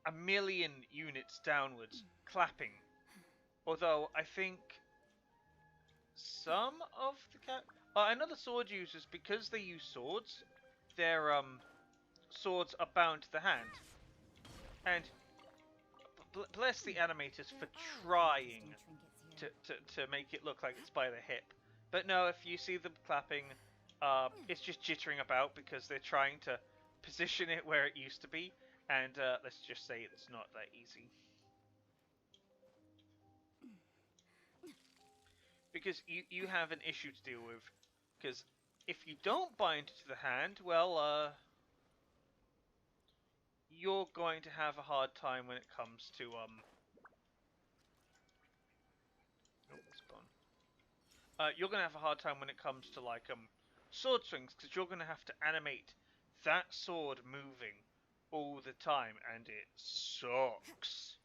S1: a million units downwards clapping. Although I think some of the I know the sword users, because they use swords, their swords are bound to the hand, and bless the animators for trying to make it look like it's by the hip. But no, if you see them clapping, it's just jittering about because they're trying to position it where it used to be, and let's just say it's not that easy. because you have an issue to deal with. Because if you don't bind it to the hand, well, you're going to have a hard time when it comes to Oh, it's gone. You're gonna have a hard time when it comes to like sword swings, because you're gonna have to animate that sword moving all the time, and it sucks.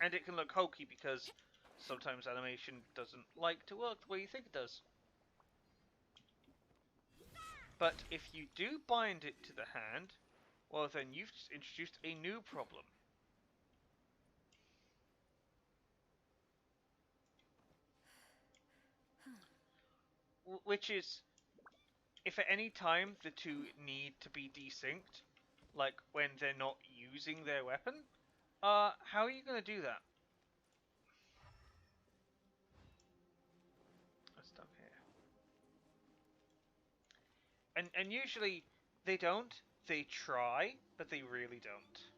S1: And it can look hokey because sometimes animation doesn't like to work the way you think it does. But if you do bind it to the hand, well then you've just introduced a new problem. Which is, if at any time the two need to be desynced, like when they're not using their weapon, how are you going to do that? That's done here. And usually they don't. They try, but they really don't.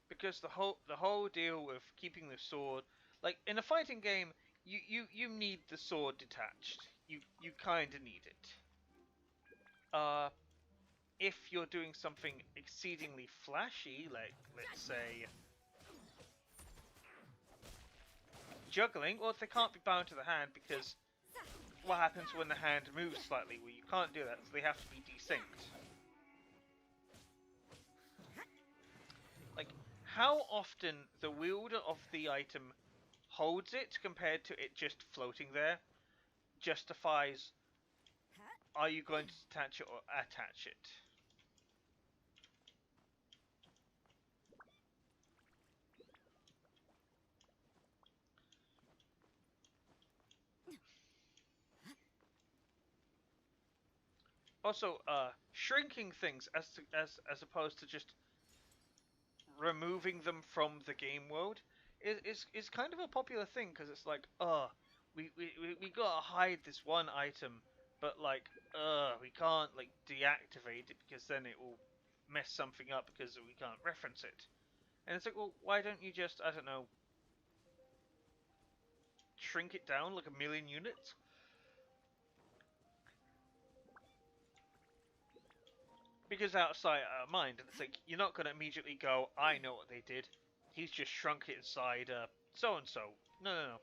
S1: Because the whole deal with keeping the sword, like in a fighting game, you need the sword detached. You kind of need it. If you're doing something exceedingly flashy, like let's say juggling, well, they can't be bound to the hand because what happens when the hand moves slightly? Well, you can't do that, so they have to be desynced. Like, how often the wielder of the item holds it compared to it just floating there justifies, are you going to detach it or attach it? Also, shrinking things as opposed to just removing them from the game world is kind of a popular thing, because it's like, we gotta hide this one item, but like, we can't like deactivate it because then it will mess something up because we can't reference it. And it's like, well, why don't you just, I don't know, shrink it down like 1,000,000 units? Because outside our mind, and it's like, you're not gonna immediately go, I know what they did. He's just shrunk it inside so and so. No, no, no.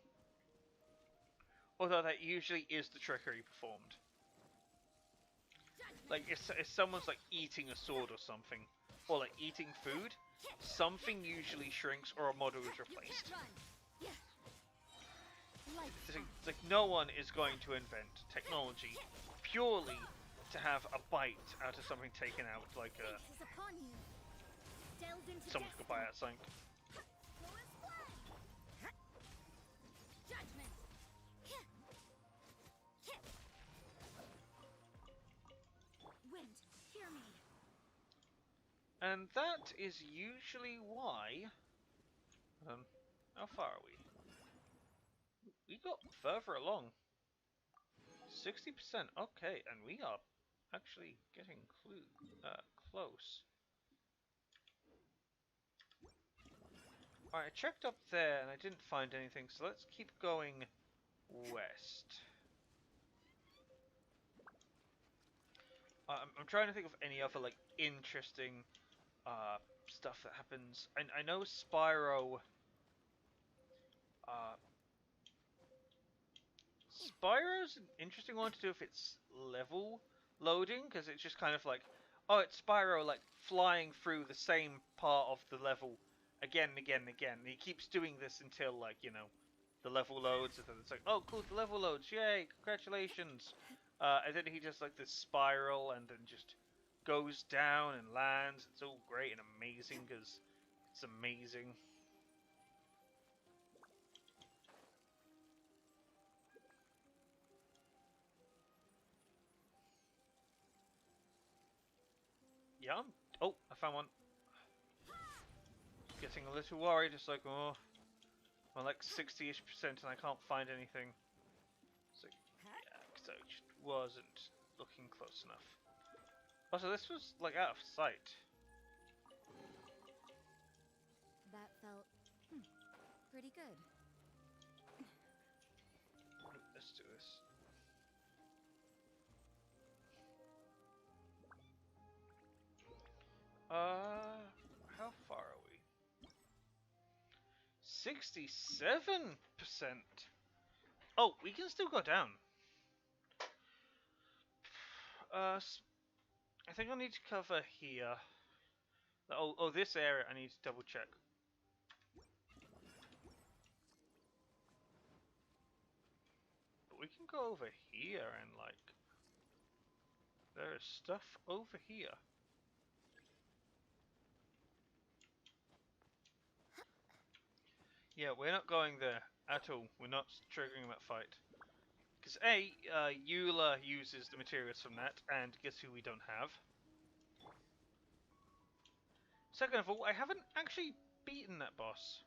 S1: Although that usually is the trickery performed. Like, if someone's like eating a sword or something, or like eating food, something usually shrinks or a model is replaced. It's like no one is going to invent technology purely to have a bite out of something taken out, like someone's gonna buy out something.
S2: Wind, hear me.
S1: And that is usually why. How far are we? We got further along. 60%. Okay, and we are actually getting close. Alright, I checked up there and I didn't find anything, so let's keep going west. I'm trying to think of any other like interesting stuff that happens. I know Spyro. Spyro's an interesting one to do if it's level loading, because it's just kind of like, oh, it's Spyro like flying through the same part of the level again and again and again. And he keeps doing this until, like, you know, the level loads, and then it's like, oh, cool, the level loads, yay, congratulations. And then he does like this spiral and then just goes down and lands. It's all great and amazing because it's amazing. Yeah. Oh, I found one. Getting a little worried. It's like, oh, I'm like 60-ish% and I can't find anything. So, yeah. I just wasn't looking close enough. Also, this was like out of sight.
S2: That felt pretty good.
S1: Let's do this. How far are we? 67%. Oh, we can still go down. I think I need to cover here. Oh, this area I need to double check. But we can go over here and like, there is stuff over here. Yeah, we're not going there at all. We're not triggering that fight. Because A, Eula uses the materials from that, and guess who we don't have? Second of all, I haven't actually beaten that boss.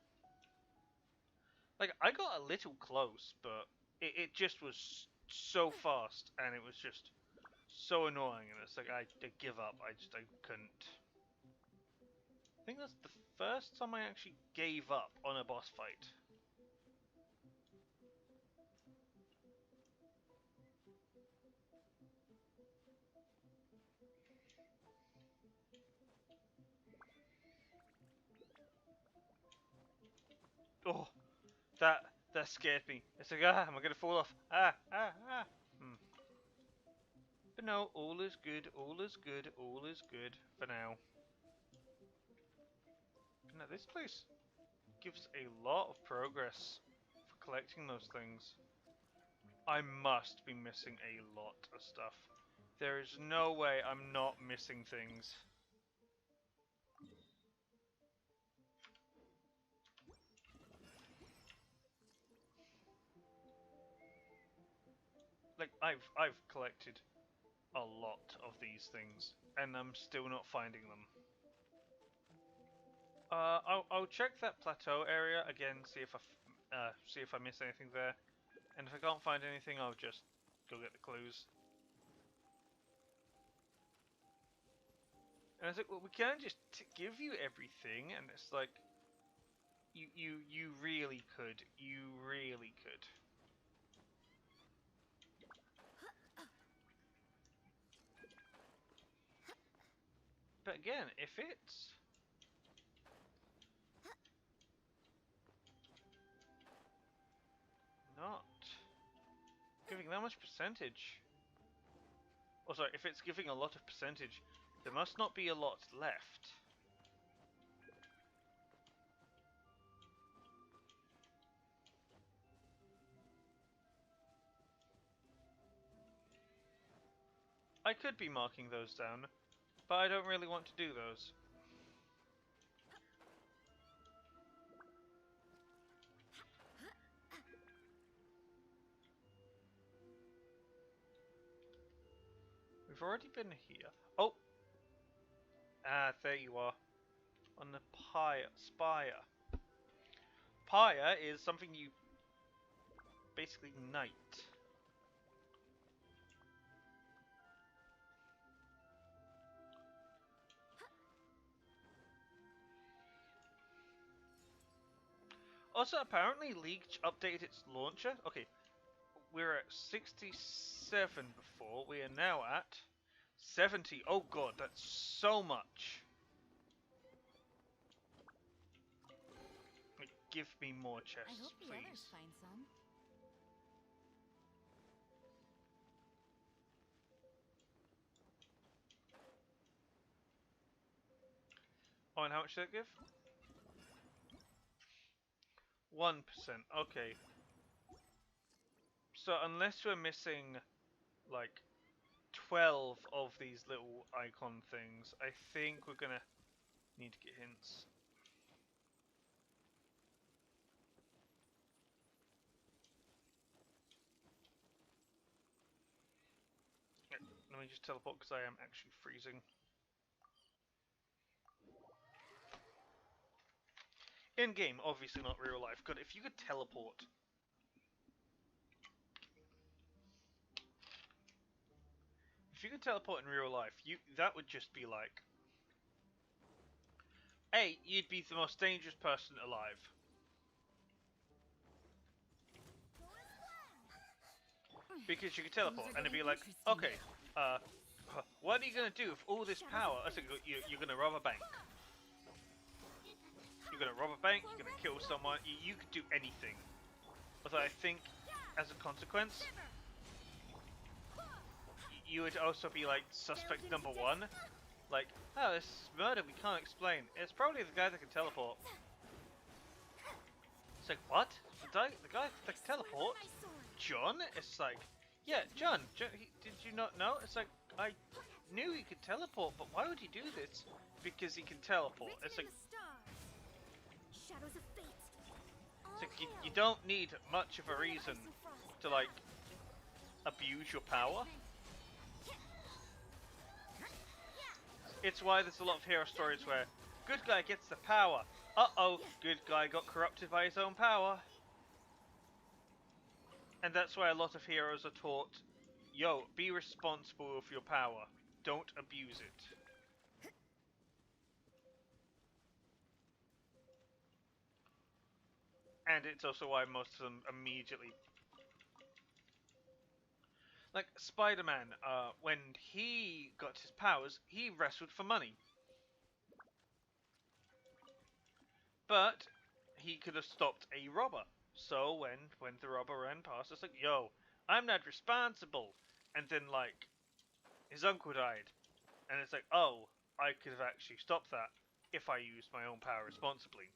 S1: Like, I got a little close, but it just was so fast, and it was just so annoying, and it's like, I give up. I couldn't. I think that's the first time I actually gave up on a boss fight. Oh, that scared me. It's like, am I gonna fall off? Hmm. But no, all is good, all is good, all is good for now. Now this place gives a lot of progress for collecting those things. I must be missing a lot of stuff. There is no way I'm not missing things. Like, I've collected a lot of these things, and I'm still not finding them. I'll check that plateau area again, see if I miss anything there, and if I can't find anything, I'll just go get the clues. And I was like, well, we can't just give you everything, and it's like, you really could, you really could. But again, if it's not giving that much percentage, oh sorry, if it's giving a lot of percentage, there must not be a lot left. I could be marking those down, but I don't really want to do those. We've already been here. Oh! Ah, there you are. On the spire. Pyre is something you basically knight. Also, apparently League updated its launcher. Okay, we're at 67 before. We are now at 70. Oh god, that's so much. Give me more chests,
S2: I hope the
S1: please.
S2: others find some.
S1: Oh, and how much did it give? 1%. Okay. So unless we're missing, like, 12 of these little icon things, I think we're gonna need to get hints. Yeah, let me just teleport because I am actually freezing. In game, obviously not real life. God, if you could teleport. if you could teleport in real life, that would just be like, A, you'd be the most dangerous person alive. Because you could teleport, and it'd be like, okay, what are you gonna do with all this power? I think you're gonna rob a bank. You're gonna rob a bank, you're gonna kill someone, you could do anything. But I think, as a consequence, you would also be like suspect number one. Like, oh, this murder we can't explain. It's probably the guy that can teleport. It's like, what? The guy that can teleport? John? It's like, yeah, John, did you not know? It's like, I knew he could teleport, but why would he do this? Because he can teleport. It's like,
S2: Shadows of fate.
S1: it's like you don't need much of a reason to, like, abuse your power. It's why there's a lot of hero stories where good guy gets the power. Uh-oh, good guy got corrupted by his own power. And that's why a lot of heroes are taught, yo, be responsible with your power. Don't abuse it. And it's also why most of them immediately... Like, Spider-Man, when he got his powers, he wrestled for money. But he could have stopped a robber. So when the robber ran past, it's like, yo, I'm not responsible. And then, like, his uncle died. And it's like, oh, I could have actually stopped that if I used my own power responsibly.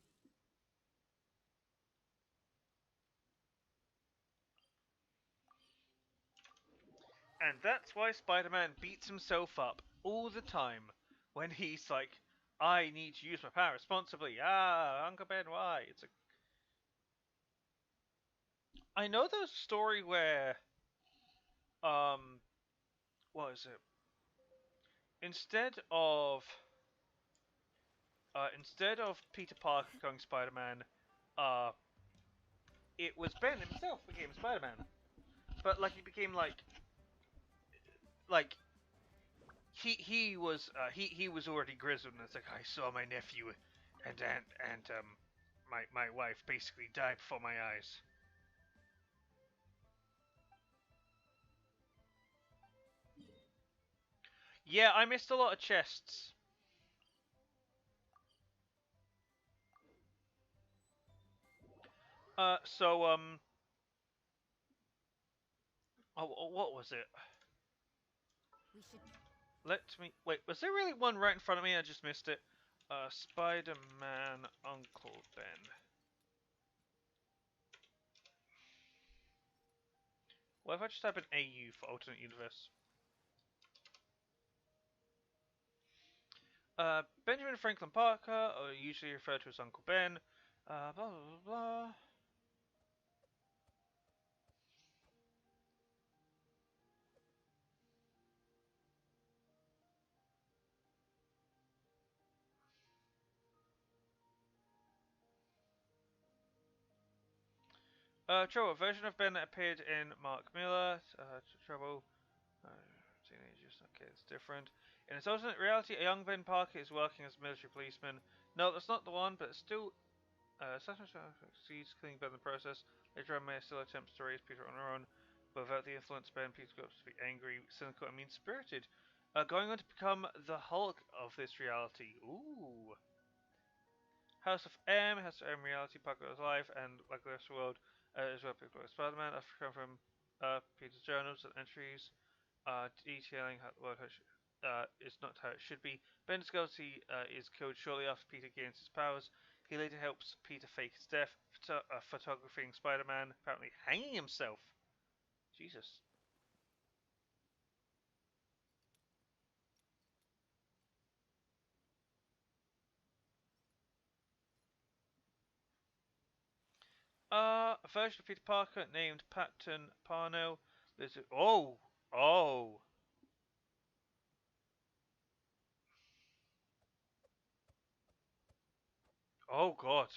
S1: And that's why Spider-Man beats himself up all the time when he's like, I need to use my power responsibly. Ah, Uncle Ben, why? It's like, I know the story where, what is it? Instead of Peter Parker going Spider-Man, uh, it was Ben himself became Spider-Man. But like he became like he was already grizzled, and it's like I saw my nephew and my wife basically died before my eyes. Yeah, I missed a lot of chests. Oh, what was it?
S2: We should.
S1: Let me wait. Was there really one right in front of me? I just missed it. Spider-Man Uncle Ben. What if I just type in AU for alternate universe? Benjamin Franklin Parker, or usually referred to as Uncle Ben. Blah blah blah. Trouble. A version of Ben that appeared in Mark Miller. Trouble. Teenagers. Okay, it's different. In its alternate reality, a young Ben Parker is working as a military policeman. No, that's not the one, but it's still. Succeeds killing Ben in the process. Later on, May still attempts to raise Peter on her own, but without the influence of Ben, Peter grows to be angry, cynical, and mean-spirited. Going on to become the Hulk of this reality. Ooh. House of M has M reality, Parker is alive, and like the rest of the world, is where people like Spider-Man. After come from Peter's journals and entries, detailing how the world is not how it should be. Ben discovers he is killed shortly after Peter gains his powers. He later helps Peter fake his death, photographing Spider-Man, apparently hanging himself. Jesus. A version of Peter Parker named Patton Parnell. Oh! Oh! Oh god.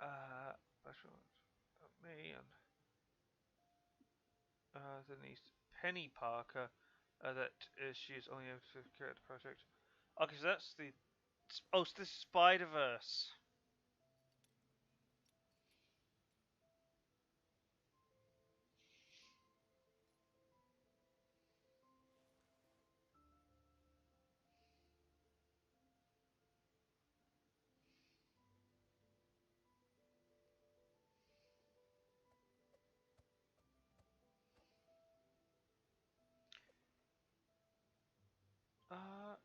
S1: Uh, me. Then he's Penny Parker. That she is only able to create the project. Okay, so that's the. Oh, so this is Spider Verse.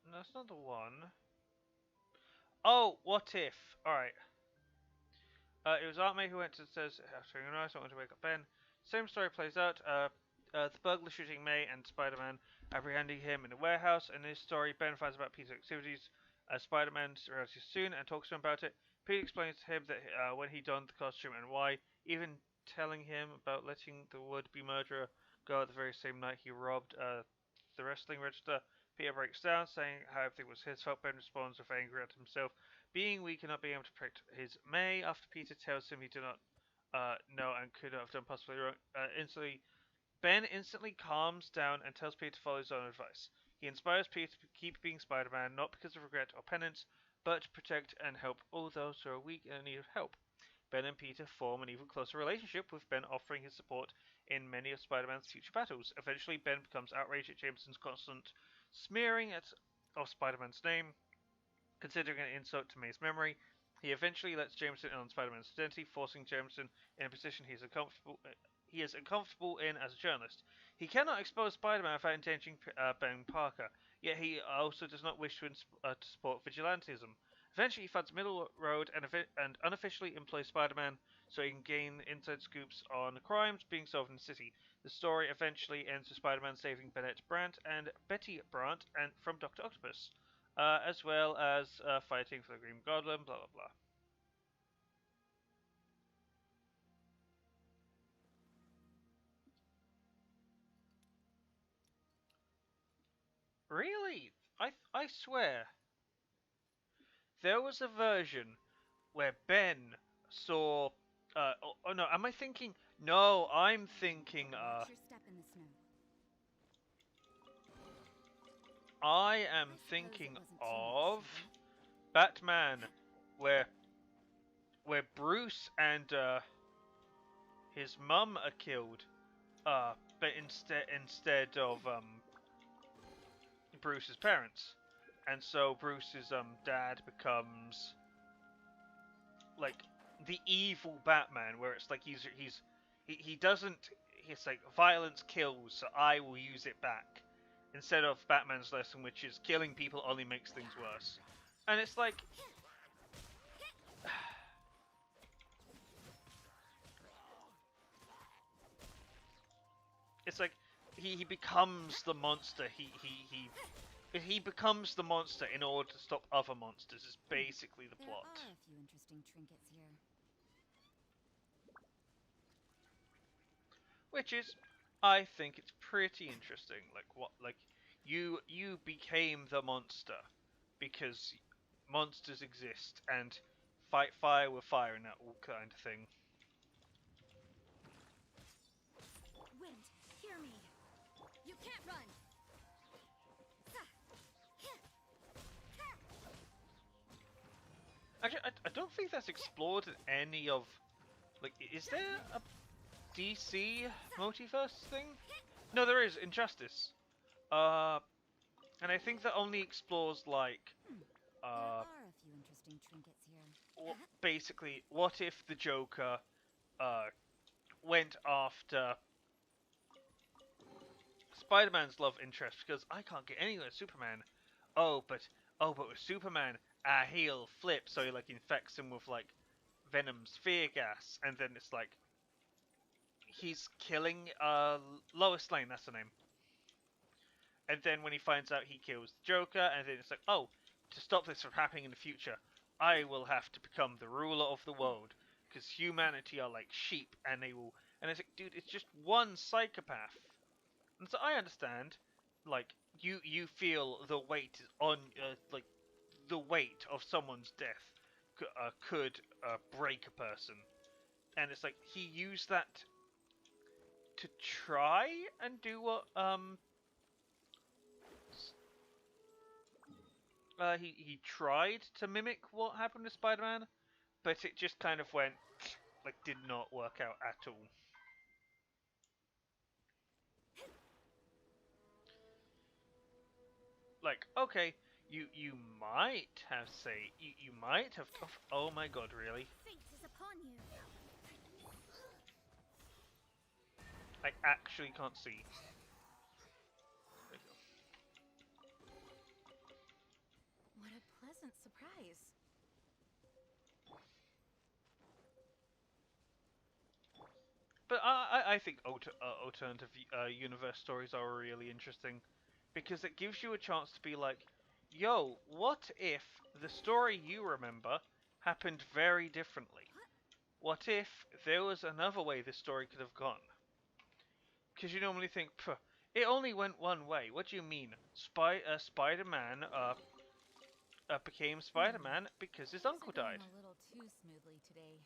S1: No, that's not the one. Oh, what if? Alright. It was Aunt May who went to says after a nice, I want to wake up Ben. Same story plays out. The burglar shooting May and Spider-Man apprehending him in a warehouse. In this story, Ben finds about Peter's activities. Spider-Man realizes soon and talks to him about it. Peter explains to him that when he donned the costume and why, even telling him about letting the would-be murderer go the very same night he robbed the wrestling register. Peter breaks down, saying how everything was his fault. Ben responds with anger at himself being weak and not being able to protect his May after Peter tells him he did not know and could have done possibly wrong. Ben instantly calms down and tells Peter to follow his own advice. He inspires Peter to keep being Spider-Man, not because of regret or penance, but to protect and help all those who are weak and in need of help. Ben and Peter form an even closer relationship, with Ben offering his support in many of Spider-Man's future battles. Eventually, Ben becomes outraged at Jameson's constant smearing of Spider-Man's name, considering an insult to May's memory. He eventually lets Jameson in on Spider-Man's identity, forcing Jameson in a position he is uncomfortable in as a journalist. He cannot expose Spider-Man without endangering Ben Parker, yet he also does not wish to support vigilantism. Eventually, he finds a middle road and unofficially employs Spider-Man so he can gain inside scoops on crimes being solved in the city. The story eventually ends with Spider-Man saving Bennett Brandt and Betty Brandt from Dr. Octopus, as well as fighting for the Green Goblin, blah blah blah. Really? I swear, there was a version where Ben saw. Oh no, am I thinking? No, I'm thinking.
S2: Watch your step in the snow.
S1: I am
S2: I suppose it
S1: thinking
S2: wasn't too much
S1: of
S2: snow.
S1: Batman, where Bruce and his mum are killed. But instead of Bruce's parents, and so Bruce's dad becomes like the evil Batman, where it's like he doesn't he's like violence kills, so I will use it back, instead of Batman's lesson, which is killing people only makes things worse, and it's like. It's like he becomes the monster. He becomes the monster in order to stop other monsters. Is basically the
S2: There
S1: plot.
S2: are a few interesting trinkets here.
S1: Which is, I think it's pretty interesting. Like you became the monster because monsters exist and fight fire with fire and that all kind of thing.
S2: Wind, hear me. You can't run.
S1: Actually, I don't think that's explored in any of. Like, is there a DC multiverse thing? No, there is Injustice. And I think that only explores like,
S2: There are a few interesting trinkets here.
S1: basically, what if the Joker, went after Spider-Man's love interest because I can't get anywhere with Superman. Oh, but with Superman, he'll flip, so he like infects him with like Venom's fear gas, and then it's like he's killing Lois Lane, that's her name. And then when he finds out, he kills the Joker, and then it's like, oh, to stop this from happening in the future, I will have to become the ruler of the world because humanity are like sheep, and they will. And it's like, dude, it's just one psychopath. And so I understand, like you feel the weight on like the weight of someone's death could break a person, and it's like he used that to try and do what he tried to mimic what happened to Spider-Man, but it just kind of went like did not work out at all. Like, okay, you might have you might have oh my god, really?
S2: Fate is upon you.
S1: I actually can't see. There we go.
S2: What a pleasant surprise.
S1: But I think alternative universe stories are really interesting because it gives you a chance to be like, yo, what if the story you remember happened very differently? What if there was another way this story could have gone? Because you normally think, it only went one way. What do you mean? Spider-Man became Spider-Man because his
S2: Things
S1: uncle
S2: are going
S1: died.
S2: a little too smoothly today.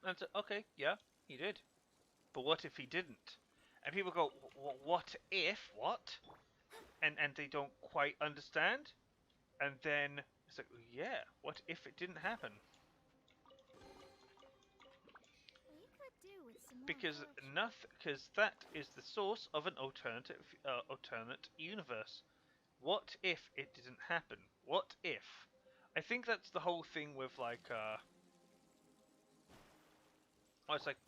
S1: And so, okay, yeah, he did. But what if he didn't? And people go, what if? What? And they don't quite understand. And then it's like, yeah, what if it didn't happen?
S2: We could do with some more
S1: Because
S2: poetry.
S1: that is the source of an alternate universe. What if it didn't happen? What if? I think that's the whole thing with like oh, it's like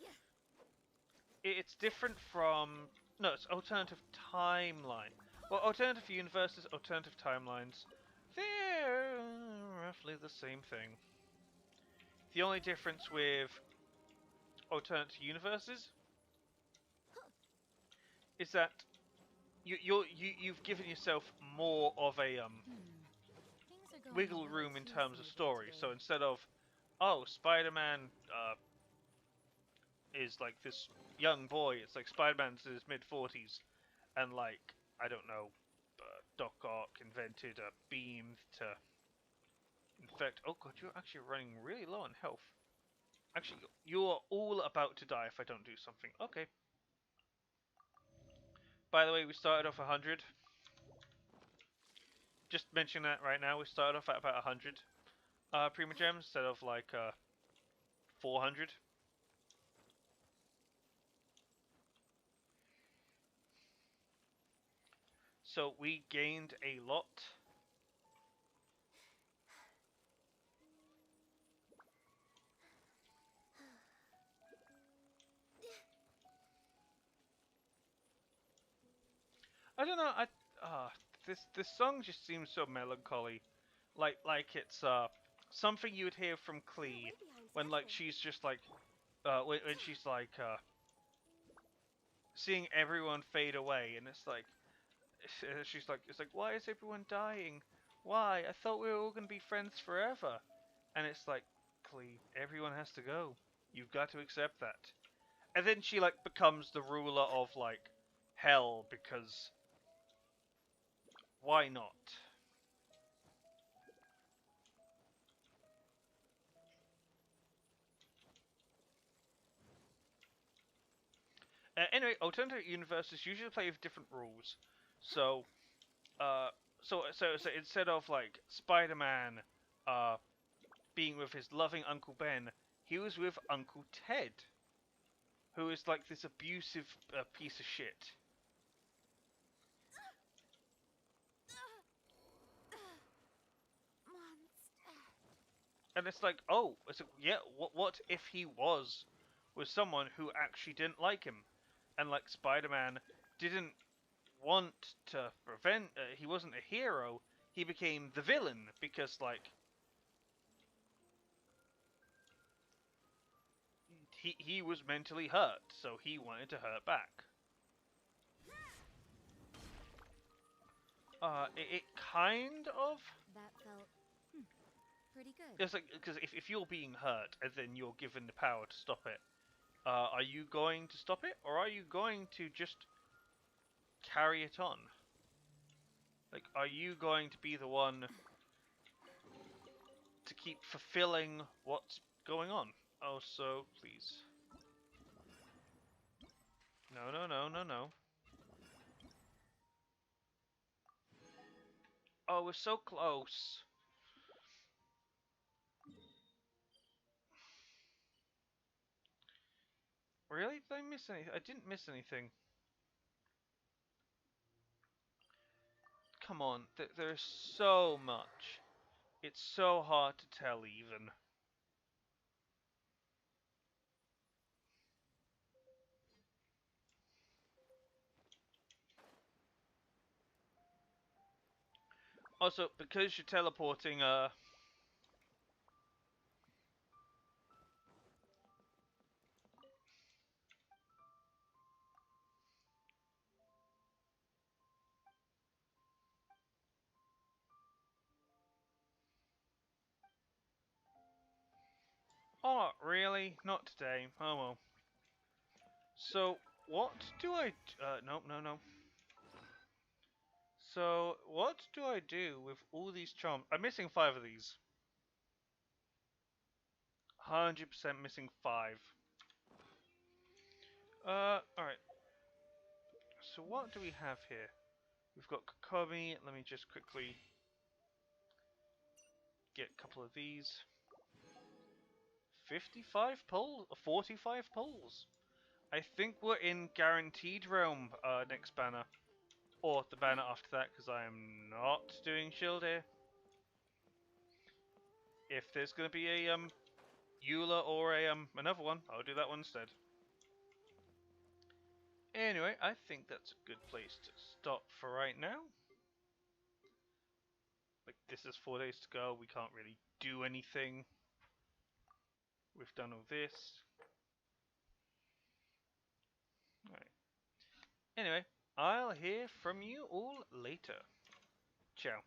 S1: it's different from no, it's alternative timeline. Well, alternative universes, alternative timelines, they're roughly the same thing. The only difference with alternative universes is that you've given yourself more of a
S2: Things are going a
S1: wiggle
S2: little
S1: room in
S2: too
S1: terms of
S2: smoothly
S1: story.
S2: today.
S1: So instead of oh, Spider-Man is like this young boy, it's like Spider-Man's in his mid-40s, and like I don't know, Doc Ock invented a beam to infect. Oh god, you're actually running really low on health. Actually, you're all about to die if I don't do something. Okay. By the way, we started off 100. Just mention that right now. We started off at about 100 Prima Gems instead of like 400. So we gained a lot. I don't know. This song just seems so melancholy, like it's something you would hear from
S2: We're
S1: Klee
S2: way behind
S1: when like
S2: schedule.
S1: she's just like when she's like seeing everyone fade away, and it's like she's like it's like why is everyone dying? Why? I thought we were all gonna be friends forever, and it's like Klee, everyone has to go. You've got to accept that. And then she like becomes the ruler of like hell because why not? Anyway, alternative universes usually play with different rules. So, uh, so instead of like Spider-Man, uh, being with his loving Uncle Ben, he was with Uncle Ted, who is like this abusive piece of shit.
S2: Monster.
S1: And it's like, oh, it's like, yeah. What if he was with someone who actually didn't like him, and like Spider-Man didn't want to prevent. He wasn't a hero. He became the villain because like he was mentally hurt, so he wanted to hurt back. It kind of.
S2: That felt pretty good.
S1: It's like because if you're being hurt and then you're given the power to stop it, are you going to stop it or are you going to just carry it on? Like, are you going to be the one to keep fulfilling what's going on? Also, please. No, no, no, no, no. Oh, we're so close. Really? Did I miss anything? I didn't miss anything. Come on, there's so much. It's so hard to tell even. Also, because you're teleporting, oh, really? Not today. Oh well. So, what do I... no, no, no. So, what do I do with all these charms? I'm missing 5 of these. 100% missing 5. Alright. So what do we have here? We've got Kokomi. Let me just quickly get a couple of these. 55 pulls? 45 pulls? I think we're in Guaranteed Realm next banner. Or the banner after that, because I am not doing Shield here. If there's going to be a Eula or a another one, I'll do that one instead. Anyway, I think that's a good place to stop for right now. Like, this is 4 days to go, we can't really do anything. We've done all this. Alright. Anyway, I'll hear from you all later. Ciao.